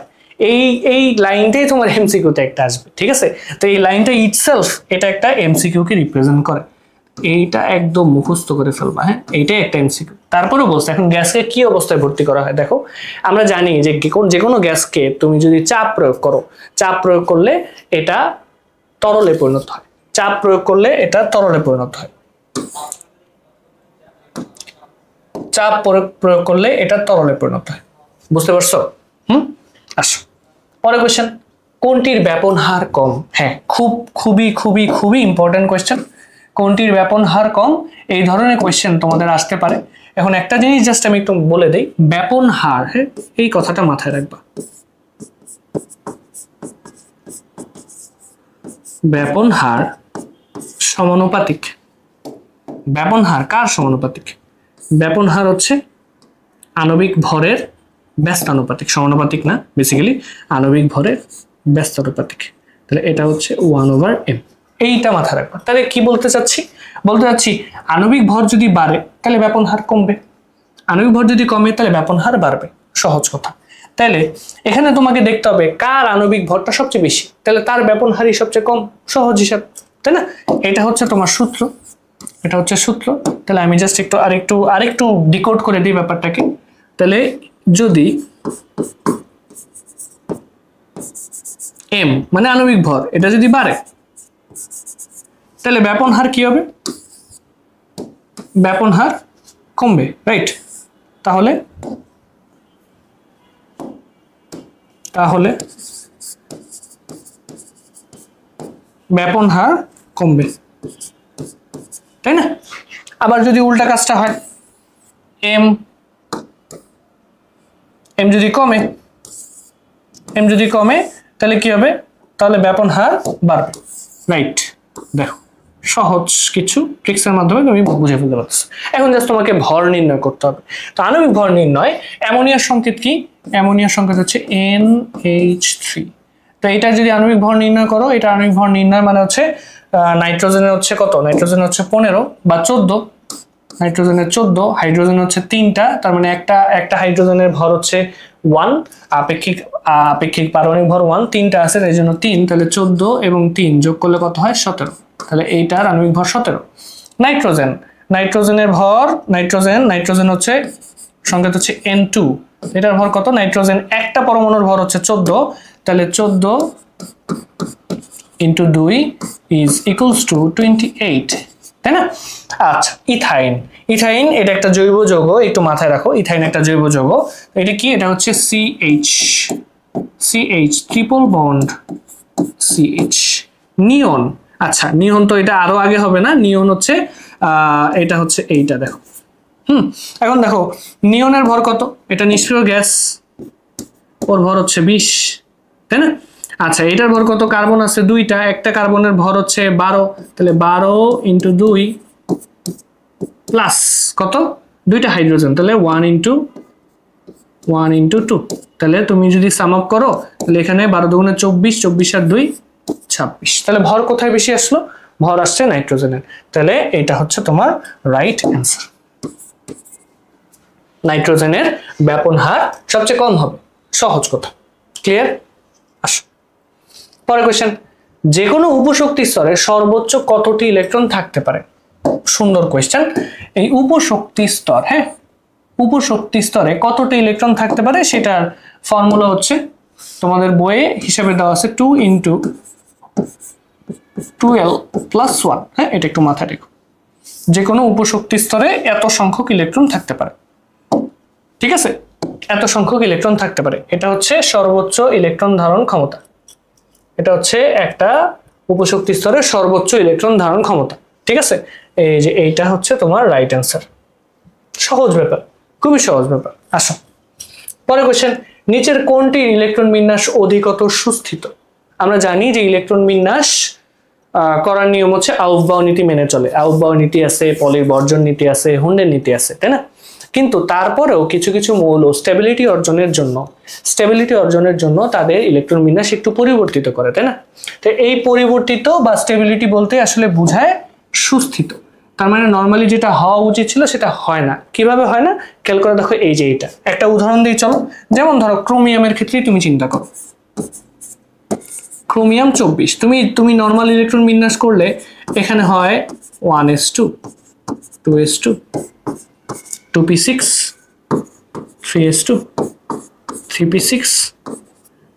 এই লাইনটাই তোমার এমসিকিউতে একটা আসবে। ঠিক আছে, তো এই লাইনটা ইটসেলফ এটা একটা এমসিকিউ কে রিপ্রেজেন্ট করে। এইটা একদম মুখস্থ করে ফেলবা। হ্যাঁ এইটাই একটা এমসিকিউ। তারপরে বলছে এখন গ্যাসকে কি অবস্থায় ভর্তি করা হয়। দেখো আমরা জানি যে যে কোনো গ্যাসকে তুমি যদি চাপ প্রয়োগ করো, চাপ প্রয়োগ করলে এটা তরলে পরিণত হয়, চাপ প্রয়োগ করলে এটা তরলে পরিণত হয়, চাপ প্রয়োগ করলে এটা তরলে পরিণত হয়। বুঝতে পারছো? আসো পরের কোয়েশ্চেন, কোনটির ব্যাপন হার কম? হ্যাঁ, খুবই খুবই খুবই ইম্পর্টেন্ট কোয়েশ্চেন। কোনটির ব্যাপন হার কম, এই ধরনের কোয়েশ্চেন তোমাদের আসতে পারে। এখন একটা জিনিস জাস্ট আমি একটু বলে দেই, ব্যাপন হার, হ্যাঁ এই কথাটা মাথায় রাখবা। ব্যাপন হার সমানুপাতিক। ব্যাপন হার কার সমানুপাতিক? ব্যাপন হার হচ্ছে আণবিক ভরের ব্যস্তানুপাতিক, সমানুপাতিক না, বেসিক্যালি আণবিক ভরের ব্যস্তানুপাতিক। তাহলে এটা হচ্ছে 1/m। এইটা মাথায় রাখবা। তাহলে কি বলতে চাচ্ছি? বলতে চাচ্ছি আণবিক ভর যদি বাড়ে তাহলে ব্যাপন হার কমবে, আণবিক ভর যদি কমে তাহলে ব্যাপন হার বাড়বে, সহজ কথা। তাহলে এখানে তোমাকে দেখতে হবে কার আণবিক ভরটা সবচেয়ে বেশি, তাহলে তার ব্যাপন হারই সবচেয়ে কম, সহজ হিসাব, তাই না? এটা হচ্ছে তোমার সূত্র, এটা হচ্ছে সূত্র। তাহলে আমি জাস্ট আরেকটু ডিকোড করে দিই ব্যাপারটাকে। তাহলে যদি m মানে আণবিক ভর এটা যদি বাড়ে তাহলে ব্যাপন হার কি হবে? ব্যাপন হার কমবে, রাইট? তাহলে ব্যাপন হার কমবে, তাই না? আবার যদি উল্টা কাজটা হয়, m যদি কমে তাহলে কি হবে? তাহলে ব্যাপন হার বাড়বে, রাইট? দেখো সহজ কিছু ট্রিক্সের মাধ্যমে তুমি বুঝে ফেলতে পারছো। এখন জাস্ট তোমাকে ভর নির্ণয় করতে হবে। তো আণবিক ভর নির্ণয়, অ্যামোনিয়ার সংকেত কি? অ্যামোনিয়ার সংকেত হচ্ছে NH3। তো এটা যদি আণবিক ভর নির্ণয় করো, এটা আণবিক ভর নির্ণয় মানে হচ্ছে নাইট্রোজেনের হচ্ছে কত? নাইট্রোজেন হচ্ছে 15 বা 14, নাইট্রোজেনের 14, হাইড্রোজেন হচ্ছে 3টা, তার মানে একটা হাইড্রোজেনের ভর হচ্ছে 1, আপেক্ষিক পারমাণবিক ভর 1, 3টা আছে এই জন্য 3, তাহলে 14 এবং 3 যোগ করলে কত হয়? 17। তাহলে এইটার আণবিক ভর 17। নাইট্রোজেনের ভর, নাইট্রোজেন হচ্ছে সংকেত হচ্ছে N2, এটার ভর কত? নাইট্রোজেন একটা পরমাণুর ভর হচ্ছে 14, তাহলে 14 into 2 is equals to 28, তাই না? আচ্ছা, ইথাইন এটা একটা জৈব যৌগ, একটু মাথায় রাখো, ইথাইন একটা জৈব যৌগ। এটা কি? এটা হচ্ছে CH ট্রিপল বন্ড CH। নিয়ন, আচ্ছা নিয়ন তো এটা আরো আগে হবে না, নিয়ন হচ্ছে এটা হচ্ছে এইটা, দেখো এখন দেখো নিয়নের ভর কত? এটা নিষ্ক্রিয় গ্যাস, ওর ভর হচ্ছে 20, তাই না? আচ্ছা এটার ভর কত? কার্বন আছে 2টা, একটা কার্বনের ভর হচ্ছে 12, তাহলে 12 into 2 প্লাস কত? 2টা হাইড্রোজেন, তাহলে 1 into 2। তাহলে তুমি যদি সাম আপ করো তাহলে এখানে 12 দুগুণে 24, 24 আর 2 26। তাহলে ভর কোথায় বেশি আসলো? ভর আসছে নাইট্রোজেনের। তাহলে এটা হচ্ছে তোমার রাইট অ্যান্সার। নাইট্রোজেনের ব্যাপন হার সবচেয়ে কম হবে, সহজ কথা, ক্লিয়ার? আসো পরের কোশ্চেন, যে কোনো উপশক্তি স্তরে সর্বোচ্চ কতটি ইলেকট্রন থাকতে পারে? সুন্দর কোয়েশ্চেন। এই উপশক্তি স্তর, হ্যাঁ উপশক্তি স্তরে কতটি ইলেকট্রন থাকতে পারে সেটার ফর্মুলা হচ্ছে তোমাদের বইয়ে হিসাবে দেওয়া আছে 2 into 12 plus 1। হ্যাঁ এটা একটু মাথায় রেখো, যে কোনো উপশক্তি স্তরে এত সংখ্যক ইলেকট্রন থাকতে পারে, ঠিক আছে? এত সংখ্যক ইলেকট্রন থাকতে পারে, এটা হচ্ছে সর্বোচ্চ ইলেকট্রন ধারণ ক্ষমতা। এটা হচ্ছে একটা উপশক্তি স্তরের সর্বোচ্চ ইলেকট্রন ধারণ ক্ষমতা, ঠিক আছে? এই যে এইটা হচ্ছে তোমার রাইট অ্যান্সার। সহজ ব্যাপার, খুবই সহজ ব্যাপার। আসো পরের কোশ্চেন, নিচের কোনটির ইলেকট্রন বিন্যাস অধিকতর সুস্থিত? আমরা জানি যে ইলেকট্রন বিন্যাস করার নিয়ম হচ্ছে আউফবাউ নীতি মেনে চলে। আউফবাউ নীতি আছে, পলির বর্জন নীতি আছে, হুন্ডের নীতি আছে, তাই না? কিন্তু তারপরেও কিছু কিছু মৌল স্টেবিলিটি অর্জনের জন্য তাদের ইলেকট্রন বিন্যাস একটু পরিবর্তিত করে, তাই না? তো এই পরিবর্তিত বা স্টেবিলিটি বলতে আসলে বোঝায় সুস্থিত। তার মানে নর্মালি যেটা হওয়া উচিত ছিল সেটা হয় না। কিভাবে হয় না খেয়াল করে দেখো, এই যে এইটা একটা উদাহরণ দিয়ে চলো। যেমন ধরো ক্রোমিয়ামের ক্ষেত্রে তুমি চিন্তা করো, ক্রোমিয়াম 24, তুমি নর্মাল ইলেকট্রন বিন্যাস করলে এখানে হয় 1s2 2s2 2p6 3s2 3p6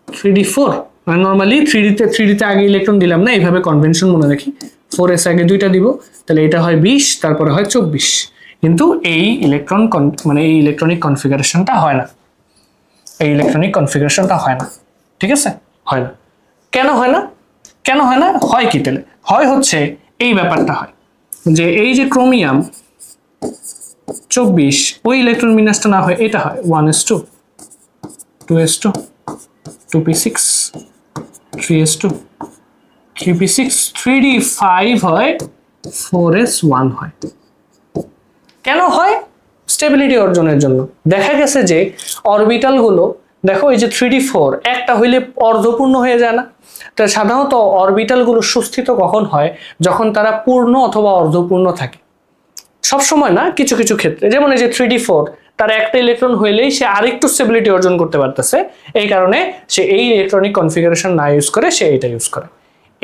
3d4, মানে নর্মালি 3d তে আগে ইলেকট্রন দিলাম না, এইভাবে কনভেনশন মনে রাখি। 4s আগে 2টা দিব, তাহলে এটা হয় 20, তারপরে হয় 24। কিন্তু এই ইলেকট্রনিক কনফিগারেশনটা হয় না, ঠিক আছে? হয় না। কেন হয় না? কেন হয় না? হয় কি তাহলে? হয় হচ্ছে এই ব্যাপারটা হয় যে এই যে ক্রোমিয়াম 24 ওই ইলেকট্রন বিন্যাসটা না হয় এটা হয় 1s2 2s2 2p6 3s2 3p6 3d5 হয় 4s1 হয়। কেন হয়? স্টেবিলিটি অর্জনের জন্য। দেখা গেছে যে অরবিটাল গুলো দেখো এই যে 3d4 একটা হইলে অর্ধপূর্ণ হয়ে যায় না? তো সাধারণত অরবিটাল গুলো সুস্থিত কখন হয়? যখন তারা পূর্ণ অথবা অর্ধপূর্ণ থাকে। সব সময় না, কিছু কিছু ক্ষেত্রে। যেমন এই যে 3d4 তার একটা ইলেকট্রন হইলেই সে আরেকটু স্টেবিলিটি অর্জন করতে পারতেছে, এই কারণে সে এই ইলেকট্রনিক কনফিগারেশন না ইউজ করে সে এটা ইউজ করে।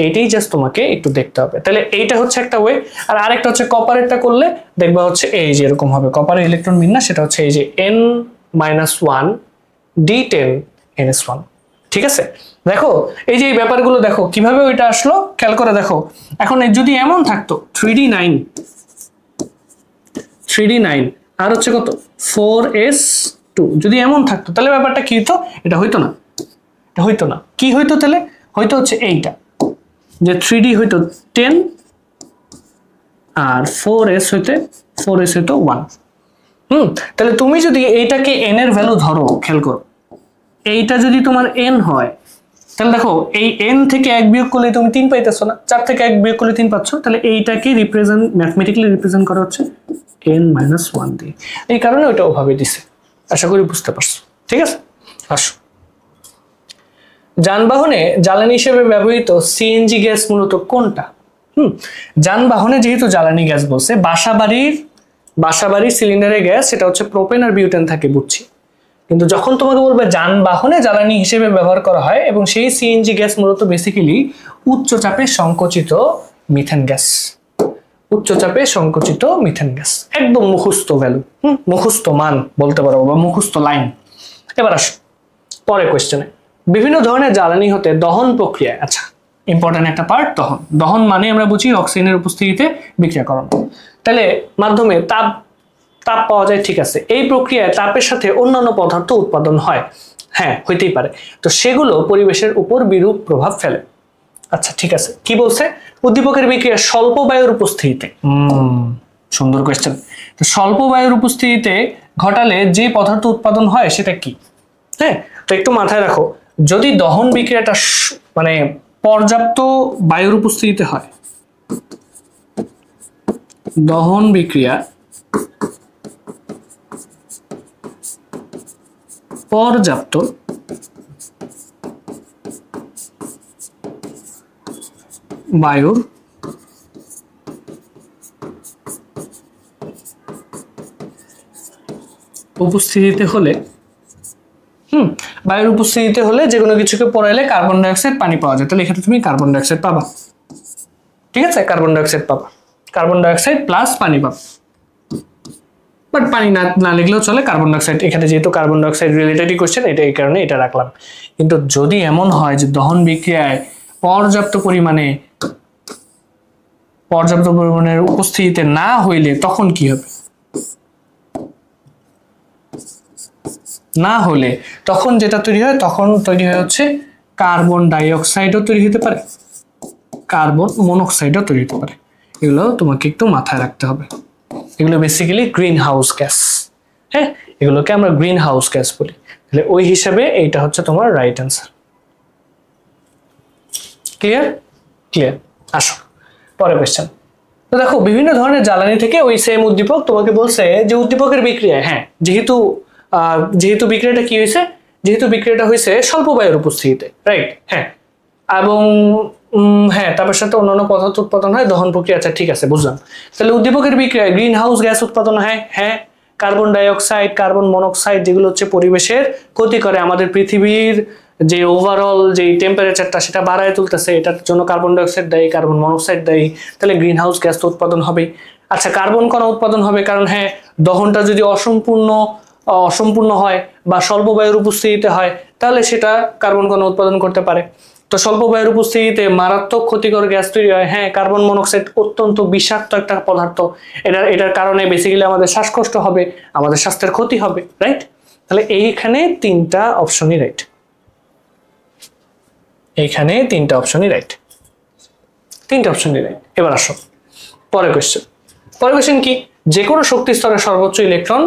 এইটাই জাস্ট তোমাকে একটু দেখতে হবে। তাহলে এইটা হচ্ছে একটা ওয়ে। আর আরেকটা হচ্ছে কপারেরটা করলে দেখবা হচ্ছে এই যে এরকম হবে। কপারের ইলেকট্রন বিন্যাস সেটা হচ্ছে এই যে n-1 d10 ns1। ঠিক আছে? দেখো এই যে এই ব্যাপারগুলো দেখো কিভাবে ওইটা আসলো, খেয়াল করে দেখো। এখন যদি এমন থাকতো 3d9 আর হচ্ছে কত 4s2, যদি এমন থাকতো তাহলে ব্যাপারটা কি হতো? এটা হইতো না, এটা হইতো না। কি হইতো তাহলে? হয়তো হচ্ছে এইটা যে 3d হইতো 10 আর 4s হইতো 1। তাহলে তুমি যদি এইটাকে n এর ভ্যালু ধরো, খেয়াল করো, এইটা যদি তোমার n হয় তাহলে দেখো এই n থেকে 1 বিয়োগ করলে তুমি 3 পাইতেছো না, 4 থেকে 1 বিয়োগ করলে 3 পাচ্ছ। তাহলে এইটাকে ম্যাথমেটিক্যালি রিপ্রেজেন্ট করা হচ্ছে n-1 দিয়ে। এই কারণে ওইটা ওভাবে দিছে। আশা করি বুঝতে পারছো। ঠিক আছে, আসো। যানবাহনে জ্বালানি হিসেবে ব্যবহৃত সিএনজি গ্যাস মূলত কোনটা? যানবাহনে যেহেতু জ্বালানি গ্যাস বলছে, বাসাবাড়ির সিলিন্ডারের গ্যাস সেটা হচ্ছে প্রোপেন আর বিউটেন থাকে, বুঝছি। কিন্তু যখন তোমাকে বলবে যানবাহনে জ্বালানি হিসেবে ব্যবহার করা হয় এবং সেই সিএনজি গ্যাস মূলত বেসিক্যালি উচ্চ চাপে সংকোচিত মিথেন গ্যাস। উচ্চ চাপে সংকোচিত মিথেন গ্যাস, একদম মুখস্থ ভ্যালু, মুখস্থ মান বলতে পারো বা মুখস্থ লাইন। এবার আসো পরের কোয়েশ্চেনে। বিভিন্ন ধরনের জ্বালানি হতে দহন প্রক্রিয়ায়, আচ্ছা ইম্পর্টেন্ট একটা পার্ট, দহন মানে আমরা বুঝি অক্সিজেনের উপস্থিতিতে বিক্রিয়াকরণ। তাহলে মাধ্যমে তাপ পাওয়া যায়, ঠিক আছে। এই প্রক্রিয়ায় তাপের সাথে অন্যান্য পদার্থ উৎপাদন হয়, হ্যাঁ হইতেই পারে। তো সেগুলো পরিবেশের উপর বিরূপ প্রভাব ফেলে। আচ্ছা ঠিক আছে, কি বলছে? উদ্দীপকের বিক্রিয়া স্বল্প বায়ুর উপস্থিতিতে, সুন্দর কোয়েশ্চেন। তো স্বল্প বায়ুর উপস্থিতিতে ঘটালে যে পদার্থ উৎপাদন হয় সেটা কি? হ্যাঁ, তো একটু মাথায় রাখো, যদি দহন বিক্রিয়াটা মানে পর্যাপ্ত বায়ুর উপস্থিতিতে হয়, দহন বিক্রিয়া পর্যাপ্ত বায়ুর উপস্থিতিতে হলে, বায়ুর উপস্থিতিতে হলে যে কোনো কিছুকে পোড়াইলে কার্বন ডাইঅক্সাইড পানি পাওয়া যায়। তাহলে এখানে তুমি কার্বন ডাইঅক্সাইড পাবা। ঠিক আছে, কার্বন ডাইঅক্সাইড পাবা, কার্বন ডাইঅক্সাইড প্লাস পানি পাবা। বাট পানি না লিখলেও চলে, কার্বন ডাইঅক্সাইড এখানে যেহেতু কার্বন ডাইঅক্সাইড রিলেটেডই কোশ্চেন, এটা এই কারণে এটা রাখলাম। কিন্তু যদি এমন হয় যে দহন বিক্রিয়ায় পর্যাপ্ত পরিমাণের উপস্থিতিতে না হইলে তখন কি হবে? না হলে তখন যেটা তৈরি হয়, তখন তৈরি হয় হচ্ছে কার্বন ডাইঅক্সাইডও তৈরি হতে পারে, কার্বন মনোক্সাইডও তৈরি হতে পারে। এগুলো তোমাকে একটু মাথায় রাখতে হবে। এগুলো বেসিক্যালি গ্রিন হাউস গ্যাস। হ্যাঁ, এগুলোকে আমরা গ্রিন হাউস গ্যাস বলি। তাহলে ওই হিসাবে এইটা হচ্ছে তোমার রাইট অ্যান্সার। ক্লিয়ার? ক্লিয়ার। আসো পরের কোয়েশ্চেন। তো দেখো বিভিন্ন ধরনের জ্বালানি থেকে ওই সেম উদ্দীপক তোমাকে বলছে যে উদ্দীপকের বিক্রিয়ায়, হ্যাঁ যেহেতু বিক্রিয়াটা কি হয়েছে, যেহেতু বিক্রিয়াটা হয়েছে স্বল্প বায়ুর উপস্থিতিতে, রাইট? হ্যাঁ, এবং হ্যাঁ তাপের সাথে অন্যান্য পদার্থ উৎপাদন হয় দহন প্রক্রিয়া। আচ্ছা ঠিক আছে, বুঝলাম। তাহলে উদ্দীপকের বিক্রিয়ায় গ্রিন হাউস গ্যাস উৎপাদন হয়, হ্যাঁ। কার্বন ডাইঅক্সাইড, কার্বন মনোক্সাইড যেগুলো হচ্ছে পরিবেশের ক্ষতি করে, আমাদের পৃথিবীর যে ওভারঅল যে টেম্পারেচারটা সেটা বাড়ায় তুলতেছে, এটার জন্য কার্বন ডাইঅক্সাইড দায়ী, কার্বন মনোক্সাইড দায়ী। তাহলে গ্রিন হাউস গ্যাস তো উৎপাদন হবে। আচ্ছা কার্বন কণা উৎপাদন হবে, কারণ হ্যাঁ দহনটা যদি অসম্পূর্ণ হয় বা স্বল্প বায়ুর উপস্থিতিতে হয় তাহলে সেটা কার্বন কণা উৎপাদন করতে পারে। তো স্বল্প বায়ুর উপস্থিতিতে মারাত্মক ক্ষতিকর গ্যাস তৈরি হয়, হ্যাঁ কার্বন মনোক্সাইড অত্যন্ত বিষাক্ত একটা পদার্থ, এটার কারণে বেসিক্যালি আমাদের শ্বাসকষ্ট হবে, আমাদের স্বাস্থ্যের ক্ষতি হবে, রাইট? তাহলে এইখানে তিনটা অপশনই রাইট। এইখানে তিনটা অপশনই রাইট, তিনটা অপশনই রাইট। এবার আসো পরের কোয়েশ্চেন। পরের কোয়েশ্চেন কি, যে কোনো শক্তি স্তরের সর্বোচ্চ ইলেকট্রন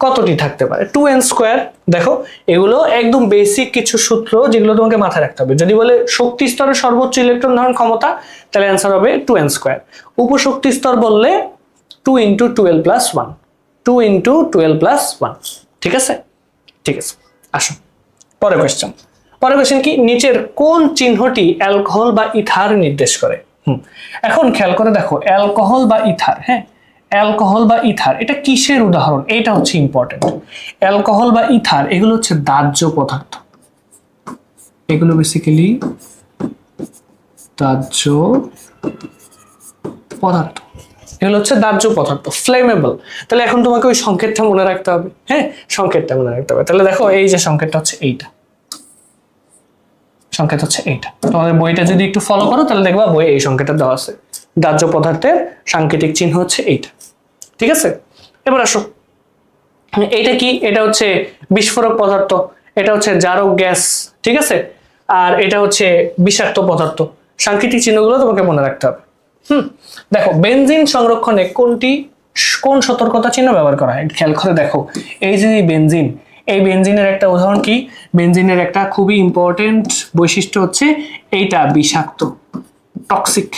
কতটি থাকতে পারে? 2n²। দেখো এগুলো একদম বেসিক কিছু সূত্র যেগুলো তোমাকে মাথায় রাখতে হবে। যদি বলে শক্তি স্তরের সর্বোচ্চ ইলেকট্রন ধারণ ক্ষমতা, তাহলে অ্যান্সার হবে 2n²। উপশক্তি স্তর বললে 2 × 12 + 1, 2 × 12 + 1। ঠিক আছে, ঠিক আছে। আসো পরের কোয়েশ্চেন। পরের কোয়েশ্চেন কি, নিচের কোন চিহ্নটি অ্যালকোহল বা ইথার নির্দেশ করে? এখন খেয়াল করে দেখো, অ্যালকোহল বা ইথার, হ্যাঁ অ্যালকোহল বা ইথার এটা কিসের উদাহরণ? এটা হচ্ছে ইম্পর্টেন্ট। অ্যালকোহল বা ইথার এগুলো হচ্ছে দাহ্য পদার্থ, এগুলো বেসিক্যালি দাহ্য পদার্থ, এগুলো হচ্ছে দাহ্য পদার্থ, ফ্লেমেবল। তাহলে এখন তোমাকে ওই সংকেতটা মনে রাখতে হবে, হ্যাঁ সংকেতটা মনে রাখতে হবে। তাহলে দেখো এই যে সংকেতটা হচ্ছে এইটা, সংকেত হচ্ছে এইটা। তোমাদের বইটা যদি একটু ফলো করো তাহলে দেখবা বইয়ে এই সংকেতটা দেওয়া আছে, দাহ্য পদার্থের সাংকেতিক চিহ্ন হচ্ছে এইটা। ঠিক আছে, এবার আসো এইটা কি, এটা হচ্ছে বিস্ফোরক পদার্থ, এটা হচ্ছে জারক গ্যাস, ঠিক আছে, আর এটা হচ্ছে বিষাক্ত পদার্থ। সাংকেতিক চিহ্নগুলো তোমাকে মনে রাখতে হবে। দেখো বেনজিন সংরক্ষণে কোন সতর্কতা চিহ্ন ব্যবহার করা হয়? খেয়াল করে দেখো, এই যে বেনজিন, এই বেনজিনের একটা উদাহরণ কি, বেনজিনের একটা খুবই ইম্পর্টেন্ট বৈশিষ্ট্য হচ্ছে এইটা বিষাক্ত, টক্সিক,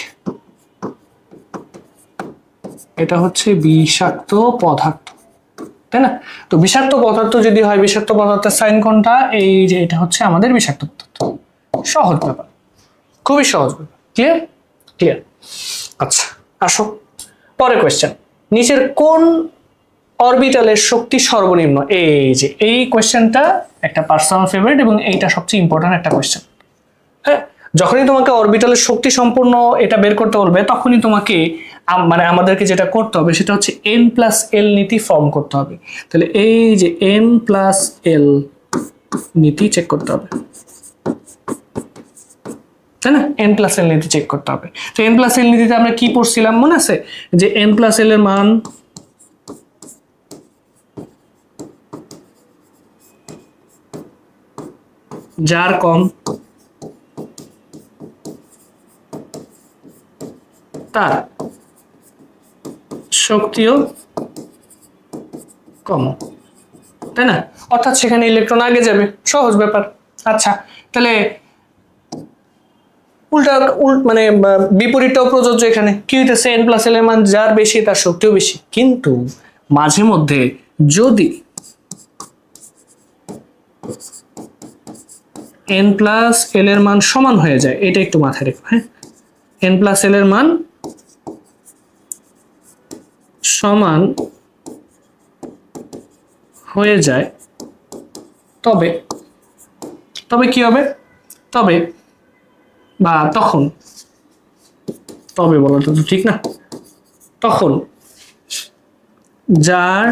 এটা হচ্ছে বিষাক্ত পদার্থ, তাই না? তো বিষাক্ত পদার্থ যদি হয়, বিষাক্ত পদার্থের সাইন কোনটা? এই যে এটা হচ্ছে আমাদের বিষাক্ত পদার্থ। সহজ ব্যাপার, খুবই সহজ ব্যাপার। ক্লিয়ার? ক্লিয়ার। আচ্ছা আসো পরের কোয়েশ্চেন। নিচের কোন অরবিটালের শক্তি সর্বনিম্ন? এই যে এই কোয়েশ্চেনটা একটা পার্সোনাল ফেভারিট এবং এইটা সবচেয়ে ইম্পর্টেন্ট একটা কোয়েশ্চেন। হ্যাঁ, যখনই তোমাকে অরবিটালের শক্তি সম্পূর্ণ এটা বের করতে বলবে, তখনই তোমাকে মানে আমাদেরকে যেটা করতে হবে সেটা হচ্ছে n+l নীতি ফর্ম করতে হবে। তাহলে এই যে n+l নীতি চেক করতে হবে, তাই না? n+l নীতি চেক করতে হবে। তো n+l নীতিতে আমরা কি পড়ছিলাম মনে আছে? যে n+l এর মান যার কম তার শক্তিও কম, তাই না? অর্থাৎ সেখানে ইলেকট্রন আগে যাবে, সহজ ব্যাপার। আচ্ছা তাহলে মানে বিপরীতটাও প্রযোজ্য। এখানে কি হইতেছে, n+l এর মান যার বেশি তার শক্তিও বেশি। কিন্তু মাঝে মধ্যে যদি n+l এর মান সমান হয়ে যায়, এটা একটু মাথায় রেখো, হ্যাঁ n+l এর মান সমান হয়ে যায়, তবে কি হবে? তখন বলা তো ঠিক না, তখন যার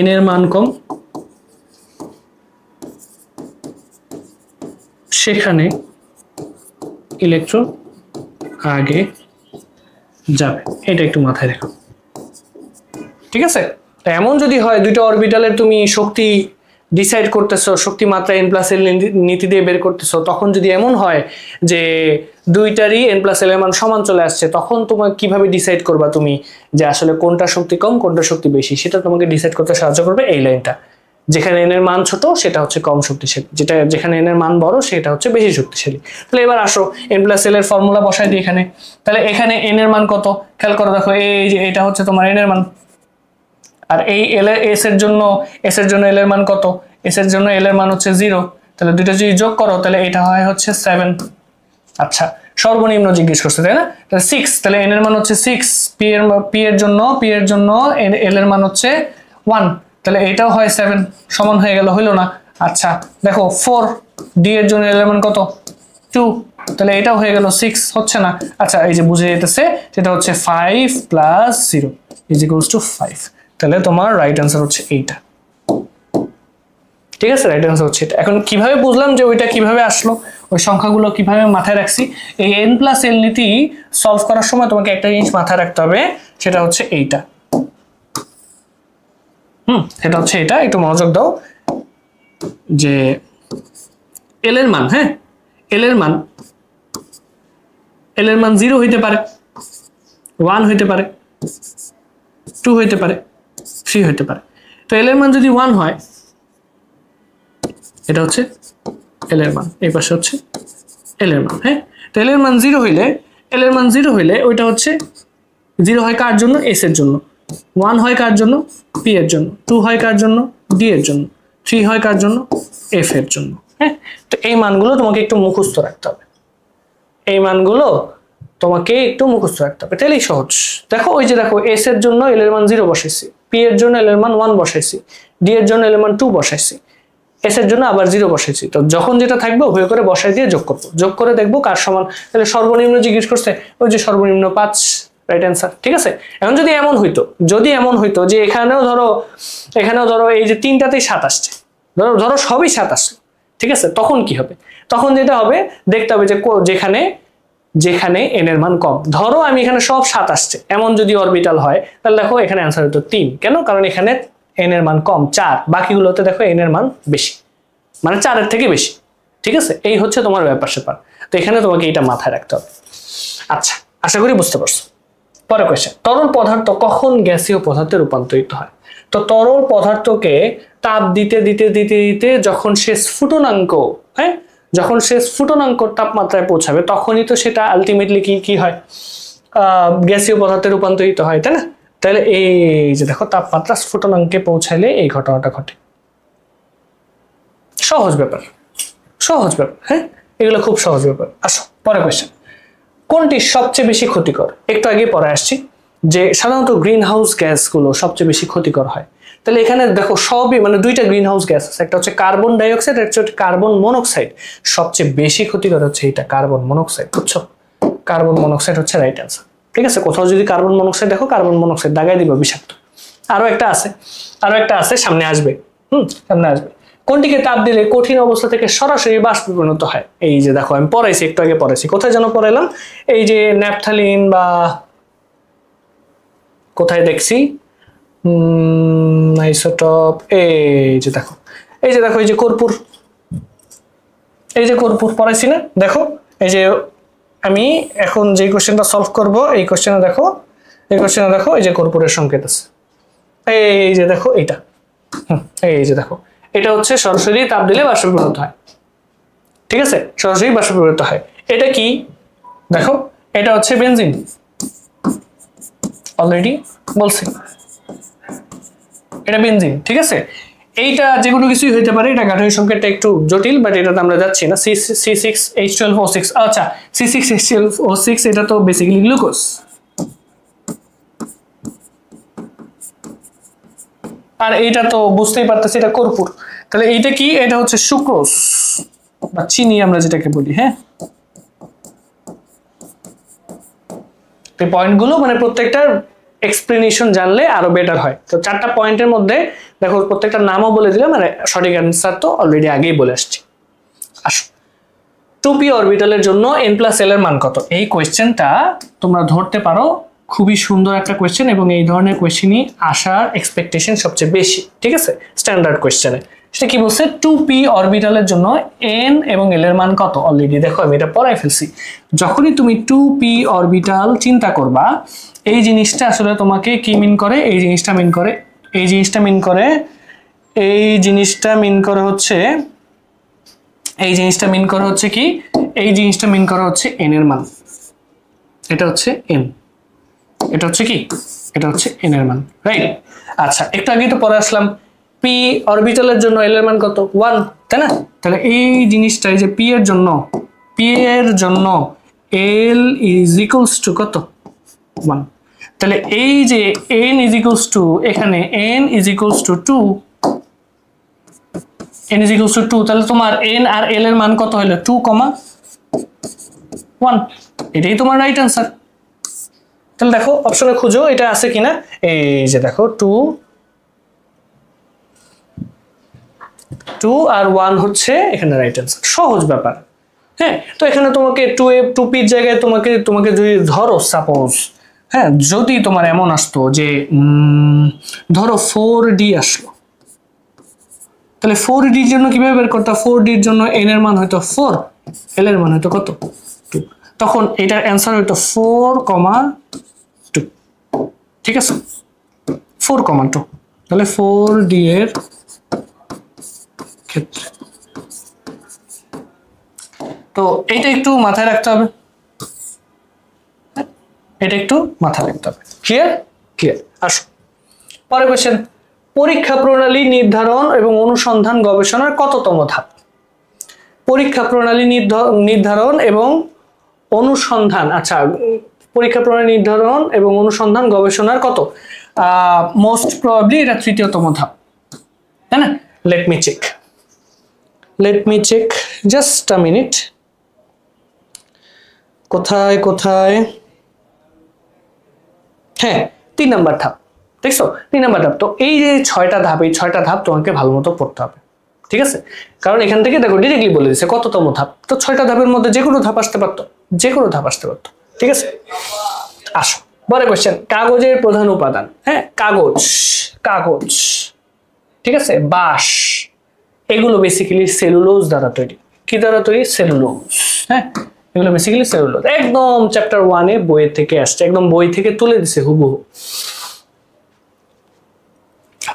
n এর মান কম সেখানে ইলেকট্রন আগে যাবে, এটা একটু মাথায় রেখো। ঠিক আছে, এমন যদি হয় দুইটা অরবিটালের তুমি শক্তি ডিসাইড করতেছো, শক্তি মাত্রা n+l নীতি দিয়ে বের করতেছো, তখন যদি এমন হয় যে দুইটারই n+l এর মান সমান চলে আসছে, তখন তোমার কিভাবে ডিসাইড করবা তুমি যে আসলে কোনটা শক্তি কম কোনটা শক্তি বেশি? সেটা তোমাকে ডিসাইড করতে সাহায্য করবে এই লাইনটা। যেখানে n এর মান ছোট সেটা হচ্ছে কম শক্তিশালী, যেখানে n এর মান বড় সেটা হচ্ছে বেশি শক্তিশালী। তাহলে এবার আসো n+l এর ফর্মুলা বসাই দিই এখানে। তাহলে এখানে n এর মান কত? খেয়াল করে দেখো, এই যে এটা হচ্ছে তোমার n এর মান, আর এই s এর জন্য l এর মান কত? s এর জন্য l এর মান হচ্ছে 0। তাহলে দুটো যদি যোগ করো তাহলে এটা হয় হচ্ছে 7। আচ্ছা সর্বনিম্ন জিজ্ঞেস করছে, তাই না? তাহলে 6, তাহলে n এর মান হচ্ছে 6, p এর জন্য l এর মান হচ্ছে 1, তাহলে এটাও হয় 7, সমান হয়ে গেল, হইলো না? আচ্ছা দেখো 4, d এর জন্য l এর মান কত? 2, তাহলে এটাও হয়ে গেল 6, হচ্ছে না? আচ্ছা এই যে বুঝে যেতেছে সেটা হচ্ছে 5 + 0 = 5। তাহলে তোমার রাইট অ্যান্সার হচ্ছে এইটা। ঠিক আছে, রাইট অ্যান্সার হচ্ছে এটা। এখন কিভাবে বুঝলাম যে ওইটা কিভাবে আসলো, ওই সংখ্যাগুলো কিভাবে মাথায় রাখছি? এই n+l নীতি সলভ করার সময় তোমাকে একটা জিনিস মাথায় রাখতে হবে, সেটা হচ্ছে এইটা। এটা হচ্ছে এটা, একটু মনোযোগ দাও যে এল এর মান, হ্যাঁ এল এর মান 0 হইতে পারে, 1 হইতে পারে, 2 হইতে পারে, 3 হইতে পারে। তো এল এর মান যদি 1 হয়, এটা হচ্ছে এল এর মান, এই পাশে হচ্ছে এল এর মান, হ্যাঁ। তো এল এর মান 0 হইলে, ওইটা হচ্ছে 0 হয় কার জন্য? এস এর জন্য। 1 হয় কার জন্য? পি এর জন্য। 2 হয় কার জন্য? ডি এর জন্য। 3 হয় কার জন্য? এফ এর জন্য, হ্যাঁ। তো এই মানগুলো তোমাকে একটু মুখস্থ রাখতে হবে, তাহলেই সহজ। দেখো ওই যে দেখো, এস এর জন্য এল এর মান 0 বসাইছি, পি এর জন্য এল এর মান 1 বসাইছি, ডি এর জন্য এল এর মান 2 বসাইছি, এস এর জন্য আবার 0 বসাইছি। তো যখন যেটা থাকবে উভয় করে বসাই দিয়ে যোগ করবো, যোগ করে দেখবো কার সমান। তাহলে সর্বনিম্ন জিজ্ঞেস করছে, ওই যে সর্বনিম্ন 5, রাইট অ্যান্সার, ঠিক আছে। এখন যদি এমন হইতো যে এখানেও ধরো এই যে 3টাতেই 7 আসছে, ধরো সবই 7 আসলো, ঠিক আছে, তখন কি হবে? তখন যেটা হবে দেখতে হবে যে যেখানে এন এর মান কম। ধরো আমি এখানে সব 7 আসছে, এমন যদি অরবিটাল হয় তাহলে দেখো এখানে অ্যান্সার হতো 3। কেন? কারণ এখানে এন এর মান কম 4, বাকিগুলোতে দেখো এন এর মান বেশি, মানে 4 এর থেকে বেশি, ঠিক আছে। এই হচ্ছে তোমার ব্যাপার স্যাপার। তো এখানে তোমাকে এটা মাথায় রাখতে হবে। আচ্ছা, আশা করি বুঝতে পারছো। পরের কোয়েশ্চেন, তরল পদার্থ কখন গ্যাসীয় পদার্থে রূপান্তরিত হয়? তো তরল পদার্থকে তাপ দিতে দিতে দিতে দিতে যখন সে স্ফুটনাঙ্ক, হ্যাঁ, যখন সে স্ফুটনাঙ্ক তাপমাত্রায় পৌঁছাবে, তখনই তো সেটা আলটিমেটলি কি হয়? গ্যাসীয় পদার্থে রূপান্তরিত হয়, তাই না? তাহলে এই যে দেখো, তাপমাত্রা স্ফুটনাঙ্কে পৌঁছালে এই ঘটনাটা ঘটে। সহজ ব্যাপার, হ্যাঁ, এগুলো খুব সহজ ব্যাপার। আসো পরের কোয়েশ্চেন, কোনটি সবচেয়ে বেশি ক্ষতিকর? একটু আগে পরে আসছি যে সাধারণত গ্রিন হাউস গ্যাসগুলো সবচেয়ে বেশি ক্ষতিকর হয়। তাহলে এখানে দেখো সবই, মানে দুইটা গ্রিন হাউস গ্যাস আছে, একটা হচ্ছে কার্বন ডাইঅক্সাইড, একটা হচ্ছে কার্বন মনোক্সাইড। সবচেয়ে বেশি ক্ষতিকর হচ্ছে এটা কার্বন মনোক্সাইড, বুঝছো? কার্বন মনোক্সাইড হচ্ছে রাইট অ্যান্সার, ঠিক আছে। কোথাও যদি কার্বন মনোক্সাইড দেখো, কার্বন মনোক্সাইড দাগাই দিবে, বিষাক্ত। আরো একটা আছে, সামনে আসবে, সামনে আসবে। কোনটিকে তাপ দিলে কঠিন অবস্থা থেকে সরাসরি বাষ্পে পরিণত হয়? এই যে দেখো, আমি পড়াইছি, একটু আগে পড়াইছি, কোথায় যেন পড়াইলাম, এই যে ন্যাপথালিন, বা কোথায় দেখছি আইসোটপ, এই যে দেখো এই যে কর্পূর, পড়াইছি না? দেখো এই যে আমি এখন যে কোশ্চেনটা সলভ করব, এই কোশ্চেনে দেখো, এই যে কর্পূরের সংকেত আছে, এই যে দেখো এইটা, এই যে দেখো, এটা হচ্ছে সরাসরি তাপ দিলে বাষ্পে পরিণত হয়, ঠিক আছে, সরাসরি বাষ্পে পরিণত হয়। এটা কি দেখো, এটা হচ্ছে বেনজিন, অলরেডি বলছি এটা বেনজিন, ঠিক আছে। এইটা যেগুলো কিছুই হইতে পারে, এটা গাঠনিক সংকেতটা একটু জটিল, বাট এটাতে আমরা যাচ্ছি না। C6H12O6, আচ্ছা C6H12O6 এটা তো বেসিক্যালি গ্লুকোজ, আর এইটা তো বুঝতেই পারতেছি এটা কর্পূর। তাহলে এইটা কি? এটা হচ্ছে সুক্রোজ বা চিনি আমরা যেটাকে বলি, হ্যাঁ। এই পয়েন্টগুলো মানে প্রত্যেকটার এক্সপ্লেনেশন জানলে আরো বেটার হয়। তো 4টা পয়েন্টের মধ্যে দেখো প্রত্যেকটার নামও বলে দিলাম, মানে সঠিক অ্যান্সার তো অলরেডি আগেই বলে আসছি। আসো, 2p অরবিটালের জন্য n+l এর মান কত? এই কোয়েশ্চেনটা তোমরা ধরতে পারো, খুবই সুন্দর একটা কোয়েশ্চেন, এবং এই ধরনের কোয়েশ্চেনই আসার এক্সপেকটেশন সবচেয়ে বেশি, ঠিক আছে, স্ট্যান্ডার্ড কোয়েশ্চেনে। সেটা কি বলছে? 2p অরবিটালের জন্য n এবং l এর মান কত? অলরেডি দেখো আমি এটা পড়াই ফেলছি। যখনই তুমি 2p অরবিটাল চিন্তা করবা, এই জিনিসটা আসলে তোমাকে কি মিন করে? এই জিনিসটা মিন করে হচ্ছে কি? এই জিনিসটা মিন করা হচ্ছে n এর মান। এটা হচ্ছে n, এটা হচ্ছে কি? এটা হচ্ছে n এর মান, রাইট? আচ্ছা, একটু আগে তো পরে আসলাম, p অরবিটালের জন্য l এর মান কত? 1, তাই না? তাহলে এই জিনিসটা, এই যে p এর জন্য l = কত? 1। তাহলে এই যে n = এখানে n = 2, তাহলে তোমার n আর l এর মান কত হলো? 2, 1। এটাই তোমার রাইট অ্যান্সার। তাহলে দেখো অপশনে খুঁজো এটা আছে কিনা, এই যে দেখো 2 আর 1 হচ্ছে এখানে রাইট অ্যান্সার। সহজ ব্যাপার, হ্যাঁ। তো এখানে তোমাকে 2p এর জায়গায় তোমাকে যদি ধরো সাপোজ, হ্যাঁ, যদি তোমার এমন আসতো যে ধরো 4D আসলো, তাহলে 4D এর জন্য কিভাবে বের করতে? 4D এর জন্য n এর মান হয়তো 4, l এর মান হয়তো কত 2, তখন এটার অ্যান্সার হয়তো 4,2। ঠিক আছে, 4,2। তাহলে 4D এর ক্ষেত্রে তো এটা একটু মাথায় রাখতে হবে, এটা একটু মাথায় রাখতে হবে। ক্লিয়ার? ক্লিয়ার। আসো পরের কোশ্চেন, পরীক্ষা প্রণালী নির্ধারণ এবং অনুসন্ধান গবেষণার কততম ধাপ? পরীক্ষা প্রণালী নির্ধারণ এবং অনুসন্ধান, আচ্ছা পরীক্ষা প্রণালী নির্ধারণ এবং অনুসন্ধান গবেষণার কত? মোস্ট প্রবাবলি এটা তৃতীয়তম ধাপ, তাই না? Let me check just a minute. কোথায় কোথায়? হ্যাঁ, 3 নাম্বার ধাপ, দেখছো 3 নাম্বার ধাপ। তো এই যে 6টা ধাপ, এই 6টা ধাপ তোমাকে ভালো মতো পড়তে হবে, ঠিক আছে? কারণ এখান থেকে দেখো ডিরেক্টলি বলে দিচ্ছে কততম ধাপ, তো 6টা ধাপের মধ্যে যে কোনো ধাপ আসতে পারতো, যে কোনো ধাপ আসতে পারতো, ঠিক আছে? আসো পরের কোশ্চেন, কাগজের প্রধান উপাদান। হ্যাঁ, কাগজ, ঠিক আছে, বাঁশ, এগুলো বেসিক্যালি সেলুলোজ দ্বারা তৈরি। কি দ্বারা তৈরি? সেলুলোজ। হ্যাঁ, এগুলো বেসিক্যালি সেলুলোজ। একদম চ্যাপ্টার 1-এ বইয়ের থেকে আসছে, একদম বই থেকে তুলে দিছে হুবহু।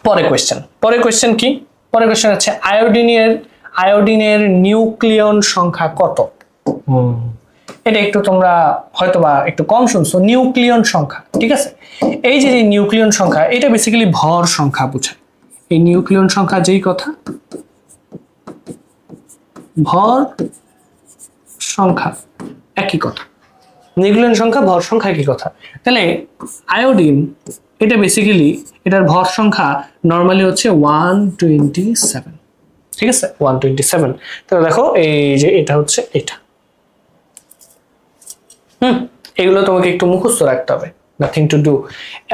পরের কোশ্চেন কি? পরের কোশ্চেন হচ্ছে আয়োডিনের নিউক্লিয়ন সংখ্যা কত? এটা একটু তোমরা হয়তোবা একটু কম শুনছো, নিউক্লিয়ন সংখ্যা, ঠিক আছে? এই যে নিউক্লিয়ন সংখ্যা, এটা বেসিক্যালি ভর সংখ্যা বোঝায়। এই নিউক্লিয়ন সংখ্যা যেই কথা, ভর সংখ্যা একই কথা, নিউক্লিয়ন সংখ্যা ভর সংখ্যা একই কথা। তাহলে আয়োডিন, এটা বেসিক্যালি এটার ভর সংখ্যা নরমালি হচ্ছে 127, ঠিক আছে, 127। তাহলে দেখো এই যে এটা হচ্ছে এটা, এগুলো তোমাকে একটু মুখস্থ রাখতে হবে, নাথিং টু ডু।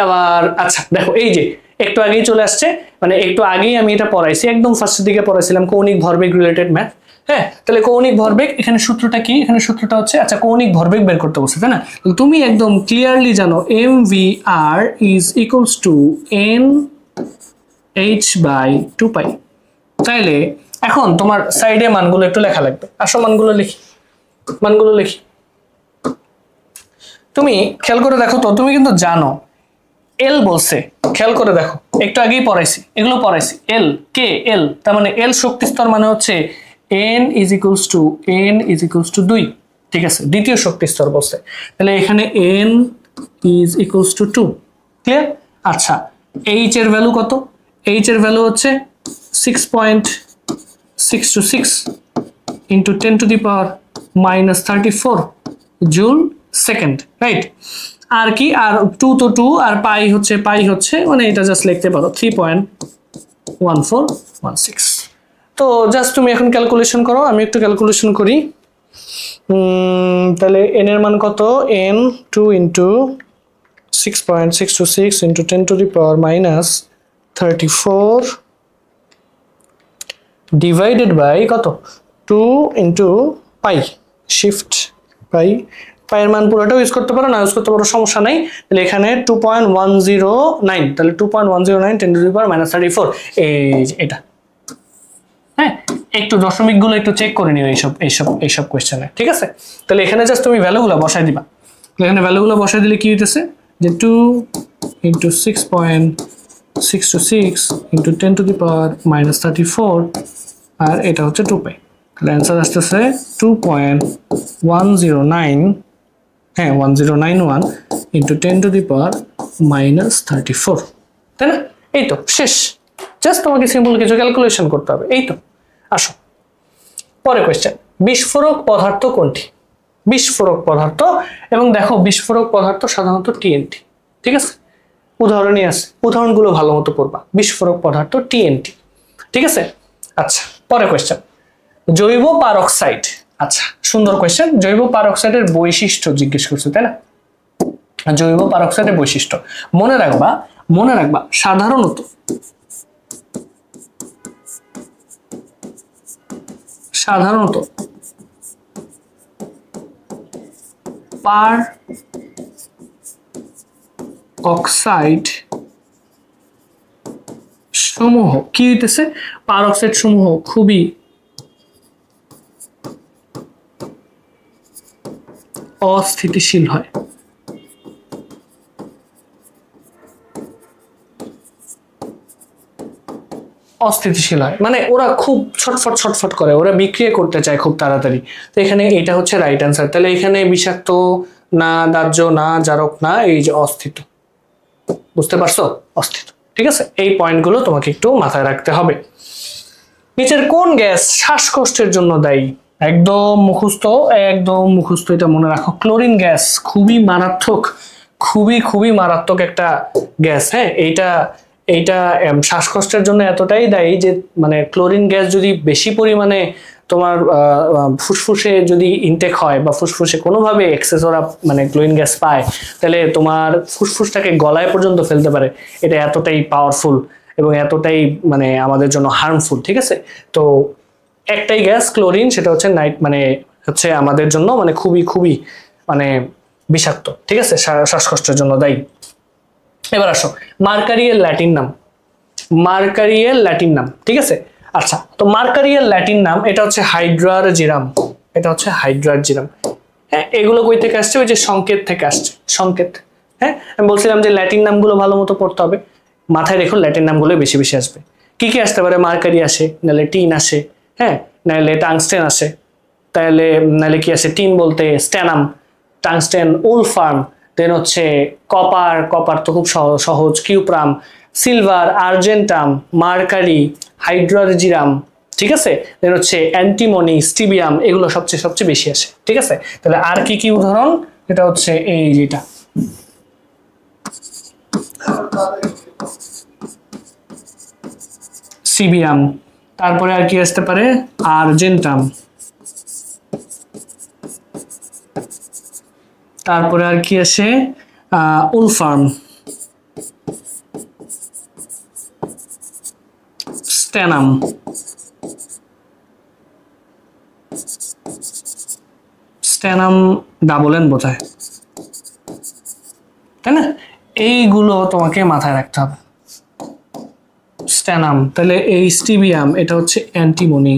এবার আচ্ছা দেখো, এই যে একটু আগেই চলে আসছে, মানে একটু আগেই আমি এটা পড়াইছি, একদম ফার্স্টের দিকে পড়াইছিলাম কৌণিক ভরবেগ রিলেটেড ম্যাথ। হ্যাঁ, তাহলে কৌণিক ভরবেগ, এখানে সূত্রটা কি? এখানে সূত্রটা হচ্ছে, আচ্ছা কৌণিক ভরবেগ বের করতে বলছে, তাই না? তুমি একদম ক্লিয়ারলি জানো mvr is equals two nh/2π। তাইলে এখন তোমার সাইডে মানগুলো একটু লেখা লাগবে। আসো মানগুলো লিখি। তুমি খেয়াল করে দেখো তো, তুমি কিন্তু জানো এল বলছে, খেয়াল করে দেখো, একটু আগেই পড়াইছি, এগুলো পড়াইছি। এল কে এল, তার মানে এল শক্তি স্তর মানে হচ্ছে n ইজ ইকুয়ালস টু 2, ঠিক আছে? দ্বিতীয় শক্তি স্তর বলছে, তাহলে এখানে n is equals two 2। Clear? আচ্ছা এইচ এর ভ্যালু কত? এইচ এর ভ্যালু হচ্ছে 6.626 ইন্টু 10⁻⁻34 জুল সেকেন্ড, রাইট? আর কি, আর 2 তো 2, আর পাই হচ্ছে মানে এটা জাস্ট লিখতে পারো 3.1416। তো জাস্ট তুমি এখন ক্যালকুলেশন করো, আমি একটু ক্যালকুলেশন করি। তাহলে n এর মান কত? n 2 into 6.626 into 10⁻⁻34 divided by কত? 2 ইন্টু পাই, শিফট পাই, পাইয়ের মান পুরোটাও ইউজ করতে পারো, না ইউজ করতে পারো, সমস্যা নাই। তাহলে এখানে 2.109, তাহলে 2.109 10⁻⁻34, এই এটা। হ্যাঁ, একটু দশমিক গুলো একটু চেক করে নিও এইসব কোয়েশ্চেনে, ঠিক আছে? তাহলে এখানে জাস্ট তুমি ভ্যালুগুলো বসাই দিবা। এখানে ভ্যালুগুলো বসাই দিলে কি হইতেছে যে 2 ইন্টু 6.626 ইন্টু 10⁻⁻34, আর এটা হচ্ছে 2π। তাহলে অ্যান্সার আসতেছে 2.109, হ্যাঁ 1091 ইন্টু 10⁻⁻34, তাই না? এই তো শেষ, জাস্ট তোমাকে সিম্পল কিছু ক্যালকুলেশন করতে হবে, এই তো। আসো পরে কোয়েশ্চেন, বিস্ফোরক পদার্থ কোনটি? বিস্ফোরক পদার্থ, এবং দেখো বিস্ফোরক পদার্থ সাধারণত টিএনটি, ঠিক আছে? উদাহরণই আছে, উদাহরণগুলো ভালো মতো পড়বা। বিস্ফোরক পদার্থ টিএনটি, ঠিক আছে? আচ্ছা পরে কোয়েশ্চেন, জৈব পারক্সাইড। আচ্ছা সুন্দর কোয়েশ্চেন, জৈব পারক্সাইডের বৈশিষ্ট্য জিজ্ঞেস করছে, তাই না? জৈব পারক্সাইডের বৈশিষ্ট্য মনে রাখবা সাধারণত অক্সাইড সমূহ কি হইতেছে, পার অক্সাইড সমূহ খুবই অস্থিতিশীল হয়। অস্থিতিশীল হয় মানে ওরা খুব ছটফট ছটফট করে, ওরা বিক্রিয়া করতে চায় খুব তাড়াতাড়ি। তো এখানে এটা হচ্ছে রাইট অ্যান্সার। তাহলে এখানে বিষাক্ত না, দাহ্য না, জারক না, এই যে অস্থিত, বুঝতে পারছো? অস্থিত। ঠিক আছে, এই পয়েন্টগুলো তোমাকে একটু মাথায় রাখতে হবে। নিচের কোন গ্যাস শ্বাসকষ্টের জন্য দায়ী? একদম মুখস্থ, একদম মুখস্থ, এটা মনে রাখো। ক্লোরিন গ্যাস খুবই মারাত্মক, খুবই খুবই মারাত্মক একটা গ্যাস। হ্যাঁ, এইটা এইটা শ্বাসকষ্টের জন্য এতটাই দায়ী যে মানে ক্লোরিন গ্যাস যদি বেশি পরিমাণে তোমার ফুসফুসে যদি ইনটেক হয় বা ফুসফুসে কোনোভাবে এক্সেস ওরা মানে ক্লোরিন গ্যাস পায়, তাহলে তোমার ফুসফুসটাকে গলায় পর্যন্ত ফেলতে পারে। এটা এতটাই পাওয়ারফুল এবং এতটাই মানে আমাদের জন্য হার্মফুল। ঠিক আছে, তো একটাই গ্যাস ক্লোরিন, সেটা হচ্ছে মানে হচ্ছে আমাদের জন্য মানে খুবই খুবই মানে বিষাক্ত। ঠিক আছে, শ্বাসকষ্টের জন্য দায়ী। এবার আসো, মার্কারিয়ের ল্যাটিন নাম। মার্কারিয়ের ল্যাটিন নাম, ঠিক আছে। আচ্ছা, তো মার্কারিয়ের ল্যাটিন নাম এটা হচ্ছে হাইড্রার জিরাম। এটা হচ্ছে হাইড্রার জিরাম। হ্যাঁ, এগুলো কই থেকে আসছে? ওই যে সংকেত থেকে আসছে, সংকেত। হ্যাঁ, আমি বলছিলাম যে ল্যাটিন নামগুলো ভালো মতো পড়তে হবে, মাথায় রেখো ল্যাটিন নামগুলো বেশি বেশি আসবে। কি কি আসতে পারে? মার্কারি আসে, নাহলে টিন আসে, হ্যাঁ, নাহলে টাংস্টেন আসে, তাহলে নাহলে কি আসে? টিন বলতে স্ট্যানাম, টাংস্টেন উলফার্ম, দেন হচ্ছে কপার, কপার তো খুব সহজ, কিউপ্রাম, সিলভার, আর্জেন্টাম, মার্কারি, হাইড্রোজিরাম। ঠিক আছে, দেন হচ্ছে অ্যান্টিমনি, স্টিবিয়াম, এগুলো সবচেয়ে সবচেয়ে বেশি আসে। ঠিক আছে, তাহলে আর কি কি উদাহরণ? এটা হচ্ছে এই যেটা সিবিয়াম, তারপরে আর কি আসতে পারে? আর্জেন্টাম, তারপরে আর কি আসে? উলফার্ম, স্ট্যানাম, স্ট্যানাম ডাবল এন বোঝায়, তাই না? এইগুলো তোমাকে মাথায় রাখতে হবে। স্ট্যানাম, তাহলে এই স্টিবিয়াম এটা হচ্ছে অ্যান্টিমনি,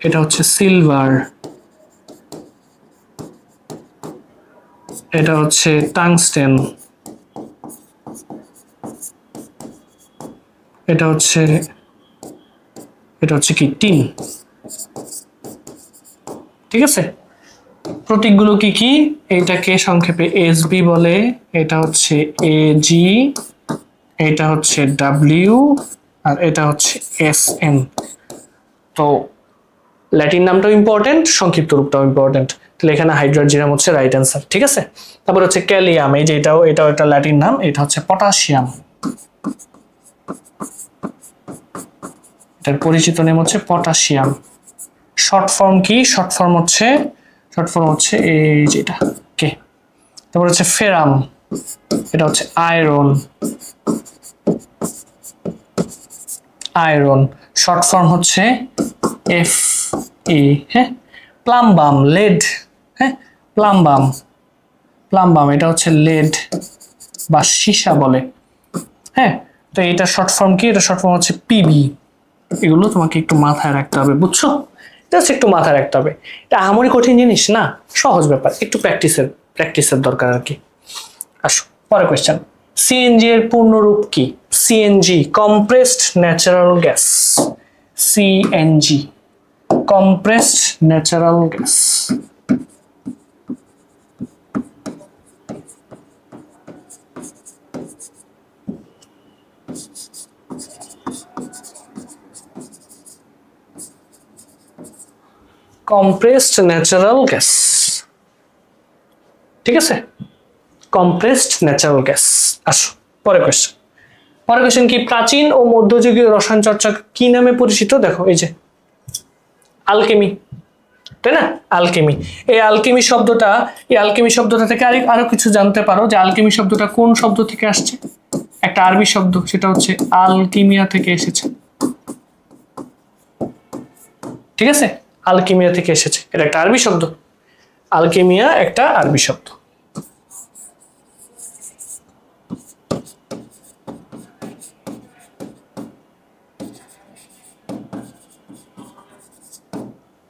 এটা হচ্ছে সিলভার, এটা হচ্ছে টাংস্টেন, এটা হচ্ছে কি? টিন। ঠিক আছে, প্রতীকগুলো কি কি? এটাকে সংক্ষেপে এসবি বলে, এটা হচ্ছে এজি, এটা হচ্ছে ডাব্লিউ, আর এটা হচ্ছে এসএন। তো ল্যাটিন নামটাও ইম্পর্টেন্ট, সংক্ষিপ্ত রূপটাও ইম্পর্টেন্ট। তাহলে এখানে হাইড্রোজিরাম হচ্ছে রাইট অ্যান্সার। ঠিক আছে, তারপর হচ্ছে ক্যালিয়াম, এই যে এটাও একটা ল্যাটিন নাম, এটা হচ্ছে পটাশিয়াম। এটার পরিচিত নাম হচ্ছে পটাশিয়াম। শর্ট ফর্ম কি? শর্ট ফর্ম হচ্ছে এই যেটা কে। তারপর হচ্ছে ফেরাম, এটা হচ্ছে আয়রন, আয়রন শর্ট ফর্ম হচ্ছে এফ এ। হ্যাঁ, প্লাম্বাম, লেড। হ্যাঁ, প্লাম্বাম, প্লাম্বাম এটা হচ্ছে লেড বা সীসা বলে। হ্যাঁ, তো এটা শর্ট ফর্ম কি? এটা শর্ট ফর্ম হচ্ছে পিবি। এগুলো তোমাকে একটু মাথায় রাখতে হবে, বুঝছো? জাস্ট একটু মাথায় রাখতে হবে। এটা আহামরি কঠিন জিনিস না, সহজ ব্যাপার, একটু প্র্যাকটিসের দরকার আর কি। আসো পরের কোয়েশ্চেন। সিএনজি এর পূর্ণরূপ কি? CNG compressed natural gas. CNG compressed natural gas. Compressed natural gas, ঠিক আছে, কম্প্রেসড ন্যাচারাল গ্যাস। আসো পরের কোয়েশ্চেন কি? প্রাচীন ও মধ্যযুগীয় রসায়ন চর্চা কি নামে পরিচিত? দেখো এই যে আলকেমি, তাই না? আলকেমি, এই আলকেমি শব্দটা থেকে আরো কিছু জানতে পারো যে আলকেমি শব্দটা কোন শব্দ থেকে আসছে। একটা আরবি শব্দ, সেটা হচ্ছে আলকিমিয়া থেকে এসেছে। ঠিক আছে, আলকিমিয়া থেকে এসেছে, এটা একটা আরবি শব্দ। আলকেমিয়া একটা আরবি শব্দ।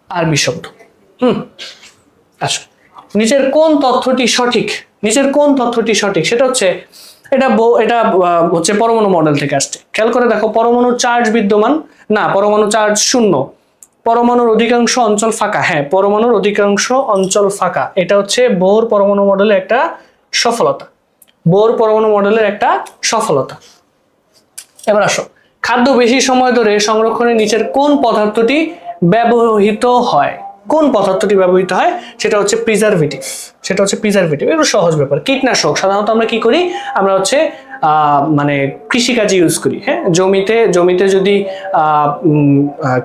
আরবি শব্দ। আসো, নিচের কোন তথ্যটি সঠিক? নিচের কোন তথ্যটি সঠিক সেটা হচ্ছে এটা হচ্ছে পরমাণু মডেল থেকে আসছে। খেয়াল করে দেখো, পরমাণুর চার্জ বিদ্যমান না, পরমাণু চার্জ শূন্য, পরমাণুর অধিকাংশ অঞ্চল ফাঁকা। হ্যাঁ, পরমাণুর অধিকাংশ অঞ্চল ফাঁকা, এটা হচ্ছে বোর পরমাণু মডেলের একটা সফলতা। বোর পরমাণু মডেলের একটা সফলতা। এবার আসো, খাদ্য বেশি সময় ধরে সংরক্ষণের নিচের কোন পদার্থটি ব্যবহৃত হয়? কোন পদার্থটি ব্যবহৃত হয় সেটা হচ্ছে প্রিজারভেটিভ। সেটা হচ্ছে প্রিজারভেটিভ। এগুলো সহজ ব্যাপার। কীটনাশক সাধারণত আমরা কি করি? আমরা হচ্ছে মানে কৃষিকাজে ইউজ করি। হ্যাঁ, জমিতে যদি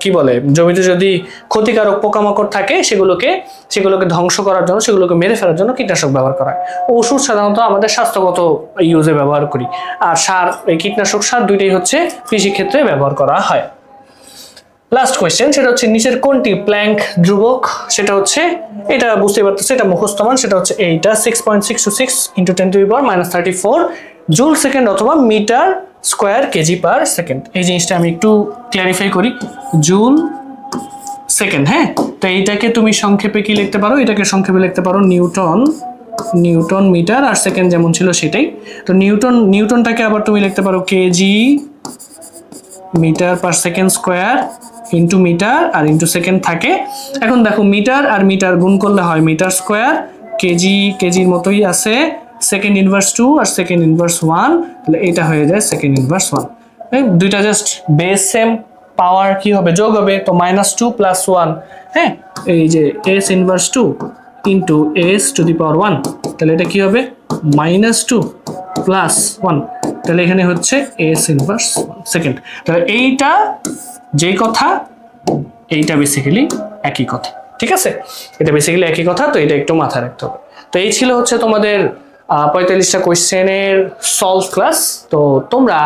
কি বলে, জমিতে যদি ক্ষতিকারক পোকামাকড় থাকে সেগুলোকে ধ্বংস করার জন্য, সেগুলোকে মেরে ফেলার জন্য কীটনাশক ব্যবহার করা হয়। ওষুধ সাধারণত আমাদের স্বাস্থ্যগত ইউজে ব্যবহার করি। আর সার, এই কীটনাশক সার দুইটাই হচ্ছে কৃষিক্ষেত্রে ব্যবহার করা হয়। লাস্ট কোয়েশ্চেন, সেটা হচ্ছে নিচের কোনটি প্ল্যাঙ্ক ধ্রুবক? সেটা হচ্ছে, এটা বুঝতে পারতেছে, এটা মুখস্থ মান, সেটা হচ্ছে এইটা 6.626 × 10⁻34 জুল সেকেন্ড অথবা metre square KG per second. এই জিনিসটা আমি একটু ক্ল্যারিফাই করি, জুল সেকেন্ড। হ্যাঁ, তো এইটাকে তুমি সংক্ষেপে কি লিখতে পারো? এটাকে সংক্ষেপে লিখতে পারো নিউটন মিটার, আর সেকেন্ড যেমন ছিল সেটাই। তো নিউটনটাকে আবার তুমি লিখতে পারো kg metre per second square into metre আর ইন্টু সেকেন্ড থাকে। এখন দেখো, মিটার আর মিটার গুণ করলে হয় মিটার স্কোয়ার, কেজির মতোই আছে, সেকেন্ড ইনভার্স 2 আর সেকেন্ড ইনভার্স 1, তাহলে এটা হয়ে যায় সেকেন্ড ইনভার্স 1। দুইটা জাস্ট বেস সেম, পাওয়ার কি হবে? যোগ হবে, তো -2 + 1। হ্যাঁ, এই যে s ইনভার্স 2 ইন্টু s⁻1, তাহলে এটা কি হবে? -2 + 1, তাহলে এখানে হচ্ছে s ইনভার্স 1 সেকেন্ড। তাহলে এইটা যেই কথা, এইটা বেসিক্যালি একই কথা। ঠিক আছে, এটা বেসিক্যালি একই কথা, তো এটা একটু মাথায় রাখতে হবে। তো এই ছিল হচ্ছে তোমাদের 45টা কোয়েশ্চেনের সলভ ক্লাস। তো তোমরা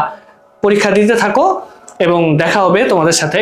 পরীক্ষা দিতে থাকো এবং দেখা হবে তোমাদের সাথে।